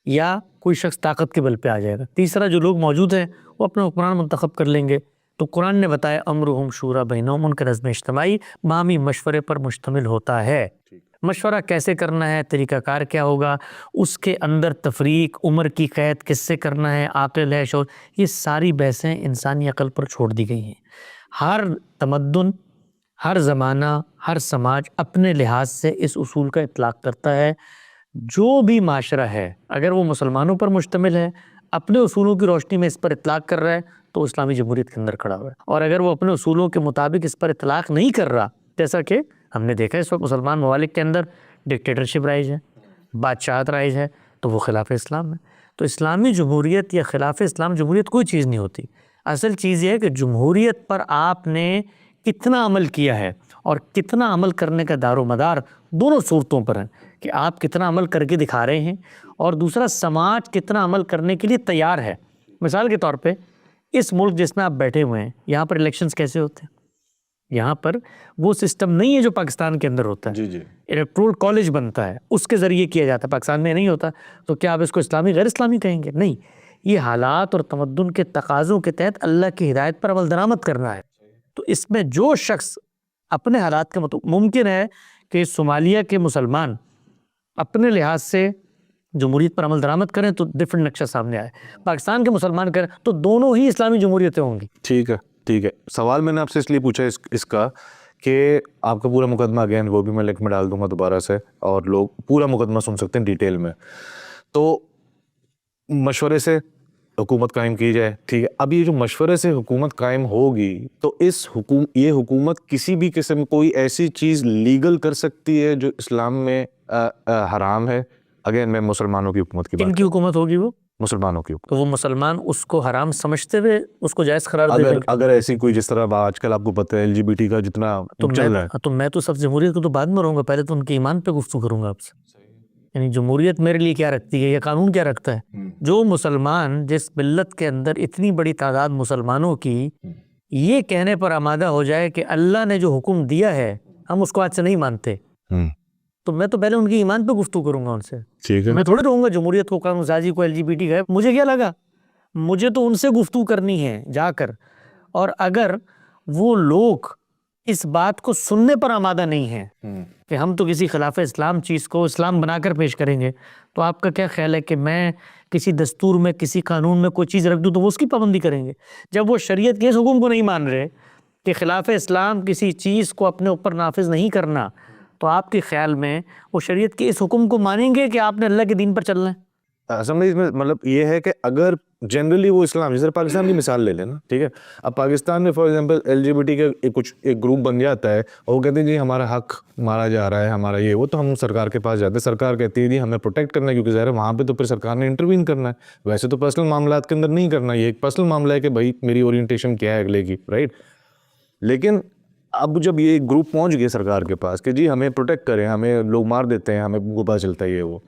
یا کوئی شخص طاقت کے بل پہ آ جائے گا، تیسرا جو لوگ موجود ہیں وہ اپنا حکمران منتخب کر لیں گے. تو قرآن نے بتایا امرہم شورا بینہم، ان کا نظم اجتماعی باہمی مشورے پر مشتمل ہوتا ہے. مشورہ کیسے کرنا ہے، طریقہ کار کیا ہوگا، اس کے اندر تفریق، عمر کی قید کس سے کرنا ہے، عاقل ہے شعور، یہ ساری بحثیں انسانی عقل پر چھوڑ دی گئی ہیں. ہر تمدن، ہر زمانہ، ہر سماج اپنے لحاظ سے اس اصول کا اطلاق کرتا ہے. جو بھی معاشرہ ہے اگر وہ مسلمانوں پر مشتمل ہے، اپنے اصولوں کی روشنی میں اس پر اطلاق کر رہا ہے تو اسلامی جمہوریت کے اندر کھڑا ہوا ہے. اور اگر وہ اپنے اصولوں کے مطابق اس پر اطلاق نہیں کر رہا، جیسا کہ ہم نے دیکھا اس وقت مسلمان ممالک کے اندر ڈکٹیٹرشپ رائج ہے، بادشاہت رائج ہے، تو وہ خلاف اسلام ہے. تو اسلامی جمہوریت یا خلاف اسلام جمہوریت کوئی چیز نہیں ہوتی. اصل چیز یہ ہے کہ جمہوریت پر آپ نے کتنا عمل کیا ہے، اور کتنا عمل کرنے کا دار و مدار دونوں صورتوں پر ہے کہ آپ کتنا عمل کر کے دکھا رہے ہیں، اور دوسرا سماج کتنا عمل کرنے کے لیے تیار ہے. مثال کے طور پہ اس ملک جس میں آپ بیٹھے ہوئے ہیں، یہاں پر الیکشنز کیسے ہوتے ہیں؟ یہاں پر وہ سسٹم نہیں ہے جو پاکستان کے اندر ہوتا ہے. الیکٹورل کالج بنتا ہے، اس کے ذریعے کیا جاتا ہے، پاکستان میں نہیں ہوتا. تو کیا آپ اس کو اسلامی غیر اسلامی کہیں گے؟ نہیں. یہ حالات اور تمدن کے تقاضوں کے تحت اللہ کی ہدایت پر عمل درآمد کرنا ہے. تو اس میں جو شخص اپنے حالات کے ممکن ہے کہ صومالیہ کے مسلمان اپنے لحاظ سے جمہوریت پر عمل درآمد کریں تو ڈفرینٹ نقشہ سامنے آئے. پاکستان کے مسلمان کریں تو دونوں ہی اسلامی جمہوریتیں ہوں گی. ٹھیک ہے. سوال میں نے آپ سے اس لیے پوچھا اس کا کہ آپ کا پورا مقدمہ اگین وہ بھی میں لنک میں ڈال دوں گا دوبارہ سے, اور لوگ پورا مقدمہ سن سکتے ہیں ڈیٹیل میں. تو مشورے سے حکومت قائم کی جائے, ٹھیک ہے. اب یہ جو مشورے سے حکومت قائم ہوگی تو یہ حکومت کسی بھی قسم کوئی ایسی چیز لیگل کر سکتی ہے جو اسلام میں حرام ہے. اگین میں مسلمانوں کی حکومت کی بات, کن کی حکومت ہوگی وہ؟ مسلمانوں کی حکومت. تو وہ مسلمان اس کو حرام سمجھتے ہوئے اس کو جائز قرار دے دیں گے. اگر ایسی کوئی, جس طرح آج کل آپ کو پتہ ہے LGBT کا جتنا چل رہا ہے, تو میں تو سب جمہوریت کو تو بعد میں رہوں گا, پہلے تو ان کے ایمان پہ گفتگو کروں گا آپ سے. یعنی جمہوریت میرے لیے کیا رکھتی ہے, یہ قانون کیا رکھتا ہے؟ جو مسلمان جس ملت کے اندر اتنی بڑی تعداد مسلمانوں کی یہ کہنے پر آمادہ ہو جائے کہ اللہ نے جو حکم دیا ہے ہم اس کو آج سے نہیں مانتے, تو میں تو پہلے ان کی ایمان پہ گفتگو کروں گا ان سے. ٹھیک ہے. میں تھوڑے رہوں گا جمہوریت کو, قانون سازی کو, LGBT کا. مجھے کیا لگا, مجھے تو ان سے گفتگو کرنی ہے جا کر. اور اگر وہ لوگ اس بات کو سننے پر آمادہ نہیں ہیں کہ ہم تو کسی خلاف اسلام چیز کو اسلام بنا کر پیش کریں گے, تو آپ کا کیا خیال ہے کہ میں کسی دستور میں کسی قانون میں کوئی چیز رکھ دوں تو وہ اس کی پابندی کریں گے؟ جب وہ شریعت کے اس حکم کو نہیں مان رہے کہ خلاف اسلام کسی چیز کو اپنے اوپر نافذ نہیں کرنا, تو آپ کے خیال میں وہ شریعت کے اس حکم کو مانیں گے کہ آپ نے اللہ کے دین پر چلنا ہے؟ اصل میں اس میں مطلب یہ ہے کہ اگر جنرلی وہ اسلام, جیسے پاکستان کی مثال لے لیں نا, ٹھیک ہے. اب پاکستان میں فار ایگزامپل LGBT کا ایک گروپ بن جاتا ہے اور وہ کہتے ہیں جی ہمارا حق مارا جا رہا ہے, ہمارا یہ وہ, تو ہم سرکار کے پاس جاتے ہیں. سرکار کہتی ہے جی ہمیں پروٹیکٹ کرنا ہے, کیونکہ ظاہر ہے وہاں پہ تو پھر سرکار نے انٹروین کرنا ہے. ویسے تو پرسنل معاملات کے اندر نہیں کرنا, یہ ایک پرسنل معاملہ ہے کہ بھائی میری اورینٹیشن کیا ہے اگلے کی, رائٹ. لیکن اب جب یہ گروپ پہنچ گئے سرکار کے پاس کہ جی ہمیں پروٹیکٹ کریں, ہمیں لوگ مار دیتے ہیں, ہمیں پتا چلتا ہے یہ وہ,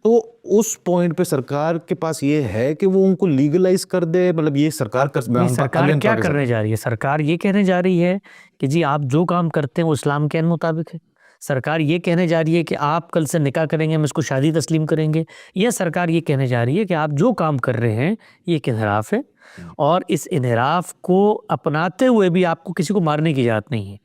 تو اس پوائنٹ پہ سرکار کے پاس یہ ہے کہ وہ ان کو لیگلائز کر دے. مطلب یہ سرکار کیا کرنے جا رہی ہے؟ سرکار یہ کہنے جا رہی ہے کہ جی آپ جو کام کرتے ہیں وہ اسلام کے مطابق ہے. سرکار یہ کہنے جا رہی ہے کہ آپ کل سے نکاح کریں گے ہم اس کو شادی تسلیم کریں گے. یا سرکار یہ کہنے جا رہی ہے کہ آپ جو کام کر رہے ہیں یہ ایک انحراف ہے, اور اس انحراف کو اپناتے ہوئے بھی آپ کو کسی کو مارنے کی اجازت نہیں ہے.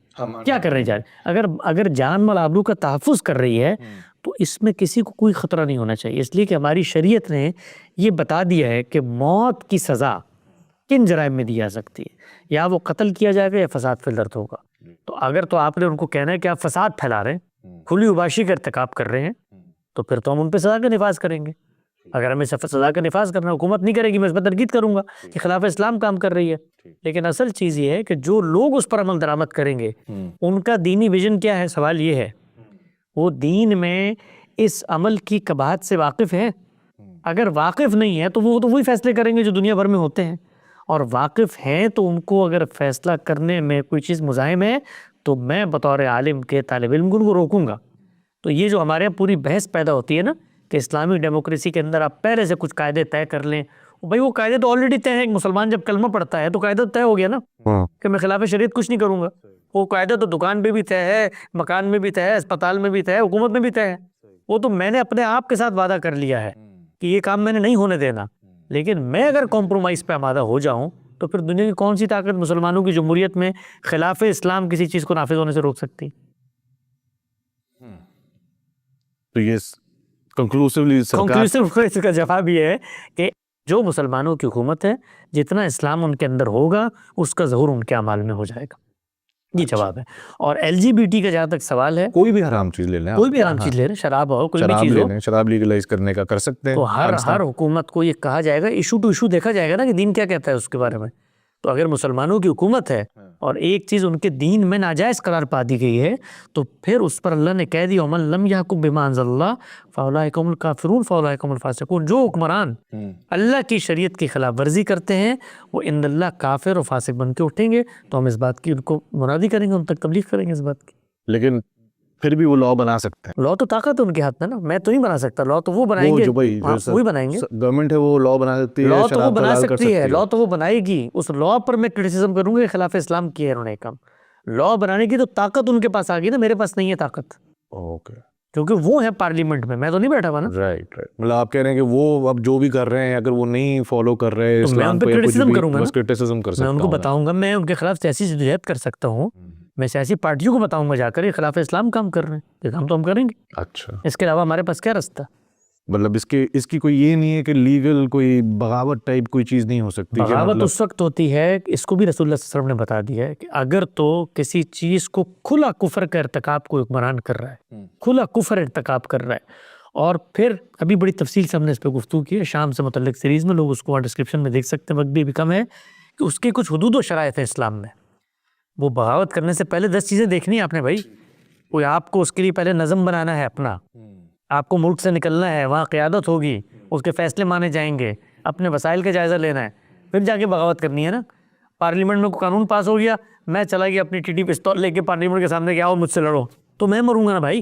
کیا کرنے جا رہی ہے؟ اگر جان مال آبرو کا تحفظ کر رہی ہے تو اس میں کسی کو کوئی خطرہ نہیں ہونا چاہیے, اس لیے کہ ہماری شریعت نے یہ بتا دیا ہے کہ موت کی سزا کن جرائم میں دی جا سکتی ہے, یا وہ قتل کیا جائے گا یا فساد فی الارض ہوگا. تو اگر تو آپ نے ان کو کہنا ہے کہ آپ فساد پھیلا رہے ہیں, کھلی اباشی کا ارتکاب کر رہے ہیں, تو پھر تو ہم ان پہ سزا کا نفاذ کریں گے. اگر ہمیں سزا کا نفاذ کرنا حکومت نہیں کرے گی, میں اس پر تنقید کروں گا کہ خلاف اسلام کام کر رہی ہے. لیکن اصل چیز یہ ہے کہ جو لوگ اس پر عمل درآمد کریں گے ان کا دینی ویژن کیا ہے. سوال یہ ہے وہ دین میں اس عمل کی قباحت سے واقف ہے؟ اگر واقف نہیں ہے تو وہ تو وہی فیصلے کریں گے جو دنیا بھر میں ہوتے ہیں, اور واقف ہیں تو ان کو اگر فیصلہ کرنے میں کوئی چیز مزاحم ہے تو میں بطور عالم کے طالب علم کو روکوں گا. تو یہ جو ہمارے یہاں پوری بحث پیدا ہوتی ہے نا کہ اسلامی ڈیموکریسی کے اندر آپ پہلے سے کچھ قاعدے طے کر لیں, بھائی وہ قاعدے تو آلریڈی طے ہیں. مسلمان جب کلمہ پڑھتا ہے تو قاعدہ طے ہو گیا نا کہ میں خلاف شریعت کچھ نہیں کروں گا. وہ قاعدہ تو دکان پہ بھی طے ہے, مکان میں بھی طے ہے, اسپتال میں بھی طے ہے, حکومت میں بھی طے ہے. وہ تو میں نے اپنے آپ کے ساتھ وعدہ کر لیا ہے کہ یہ کام میں نے نہیں ہونے دینا. لیکن میں اگر کمپرومائز پہ آمادہ ہو جاؤں تو پھر دنیا کی کون سی طاقت مسلمانوں کی جمہوریت میں خلاف اسلام کسی چیز کو نافذ ہونے سے روک سکتی؟ تو یہ کنکلوسیولی اس کا جواب یہ ہے کہ جو مسلمانوں کی حکومت ہے, جتنا اسلام ان کے اندر ہوگا اس کا ظہور ان کے اعمال میں ہو جائے گا. یہ جواب ہے. اور LGBT کا جہاں تک سوال ہے, کوئی بھی حرام چیز لے لیں, کوئی بھی حرام چیز لے لیں, شراب ہو, کوئی بھی چیز ہو, شراب لیگلائز کرنے کا کر سکتے ہیں. تو ہر حکومت کو یہ کہا جائے گا, ایشو ٹو ایشو دیکھا جائے گا نا کہ دین کیا کہتا ہے اس کے بارے میں. تو اگر مسلمانوں کی حکومت ہے اور ایک چیز ان کے دین میں ناجائز قرار پا دی گئی ہے تو پھر اس پر اللہ نے کہہ دیا ومن لم یحکم بما انزل اللہ فاولئک هم الکافرون فاولئک هم الفاسقون. جو حکمران اللہ کی شریعت کی خلاف ورزی کرتے ہیں وہ ان اللہ کافر و فاسق بن کے اٹھیں گے. تو ہم اس بات کی ان کو منادی کریں گے, ان تک تبلیغ کریں گے اس بات کی. لیکن پھر بھی وہ لا بنا سکتے ہیں. لا تو طاقت ہے ان کے ہاتھ میں نا, میں تو نہیں بنا سکتا. لا تو وہ بنائیں گے, وہی بنائیں گے. گورنمنٹ ہے وہ لا بنا سکتی ہے, لا تو وہ بنا سکتی ہے, لا تو وہ بنائے گی. اس لا پر میں کرٹیسزم کروں گا کہ خلاف اسلام کیا ہے انہوں نے کام. لا بنانے کی تو طاقت ان کے پاس آ گئی نا, میرے پاس نہیں ہے طاقت. اوکے, کیونکہ وہ ہیں پارلیمنٹ میں تو نہیں بیٹھا ہوا نا. رائٹ. مطلب آپ کہہ رہے ہیں کہ وہ اب جو بھی کر رہے ہیں اگر وہ نہیں فالو کر رہے تو میں ان پہ کرٹیسزم کروں گا, کرٹیسزم کر سکتا ہوں, میں ان کو بتاؤں گا, میں ان کے خلاف سیاسی جدوجہد کر سکتا ہوں. میں سیاسی پارٹیوں کو بتاؤں گا جا کر یہ خلاف اسلام کام کر رہے ہیں, یہ کام تو ہم کریں گے. اچھا, اس کے علاوہ ہمارے پاس کیا راستہ؟ مطلب اس کی کوئی یہ نہیں ہے کہ لیگل کوئی بغاوت ٹائپ کوئی چیز نہیں ہو سکتی؟ بغاوت اس وقت ہوتی ہے، اس کو بھی رسول اللہ صلی اللہ علیہ وسلم نے بتا دیا ہے کہ اگر تو کسی چیز کو کھلا کفر کا ارتکاب کوئی حکمران کر رہا ہے، کھلا کفر ارتکاب کر رہا ہے، اور پھر ابھی بڑی تفصیل سے ہم نے اس پہ گفتگو کی ہے شام سے متعلق سیریز میں، لوگ اس کو ڈسکرپشن میں دیکھ سکتے ہیں، وقت بھی کم ہے، کہ اس کے کچھ حدود و شرائط ہیں اسلام میں. وہ بغاوت کرنے سے پہلے 10 چیزیں دیکھنی ہیں آپ نے بھائی. کوئی آپ کو اس کے لیے پہلے نظم بنانا ہے اپنا، آپ کو ملک سے نکلنا ہے، وہاں قیادت ہوگی، اس کے فیصلے مانے جائیں گے، اپنے وسائل کا جائزہ لینا ہے، پھر جا کے بغاوت کرنی ہے نا. پارلیمنٹ میں قانون پاس ہو گیا، میں چلا گیا اپنی ٹی پستول لے کے پارلیمنٹ کے سامنے گیا اور مجھ سے لڑو، تو میں مروں گا نا بھائی.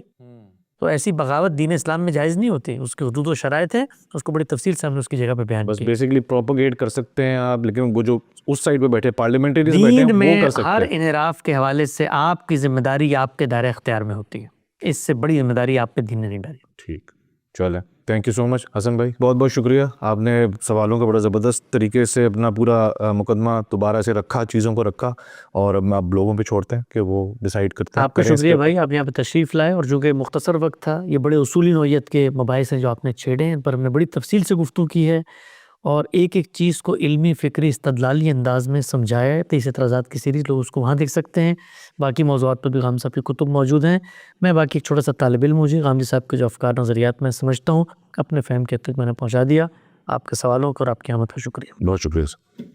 تو ایسی بغاوت دین اسلام میں جائز نہیں ہوتی، اس کے حدود و شرائط ہیں، اس کو بڑی تفصیل سے ہم نے اس کی جگہ پہ بیان بس کی. بیسیکلی پروپوگیٹ کر سکتے ہیں آپ، لیکن وہ جو اس سائڈ پہ بیٹھے پارلیمنٹریز بیٹھے ہیں دین وہ میں کر سکتے ہر ہیں. انحراف کے حوالے سے آپ کی ذمہ داری آپ کے دائرہ اختیار میں ہوتی ہے، اس سے بڑی ذمہ داری آپ پہ دین نے نہیں ڈالی. ٹھیک چلیں، تھینک یو سو مچ حسن بھائی، بہت بہت شکریہ. آپ نے سوالوں کا بڑا زبردست طریقے سے اپنا پورا مقدمہ دوبارہ سے رکھا، چیزوں کو رکھا، اور اب لوگوں پہ چھوڑتے ہیں کہ وہ ڈیسائیڈ کرتے ہیں. آپ کا شکریہ بھائی، آپ یہاں پہ تشریف لائے، اور جو کہ مختصر وقت تھا، یہ بڑے اصولی نوعیت کے مباحث ہیں جو آپ نے چھیڑے ہیں، ان پر ہم نے بڑی تفصیل سے گفتگو کی ہے، اور ایک ایک چیز کو علمی، فکری، استدلالی انداز میں سمجھایا ہے. 23 اعتراضات کی سیریز، لوگ اس کو وہاں دیکھ سکتے ہیں. باقی موضوعات پر بھی غامدی صاحب کی کتب موجود ہیں. میں باقی ایک چھوٹا سا طالب علم ہوں جی، غامدی صاحب کے جو افکار نظریات میں سمجھتا ہوں، اپنے فہم کے حد تک میں نے پہنچا دیا. آپ کے سوالوں کو اور آپ کی آمد کا شکریہ. بہت شکریہ سر.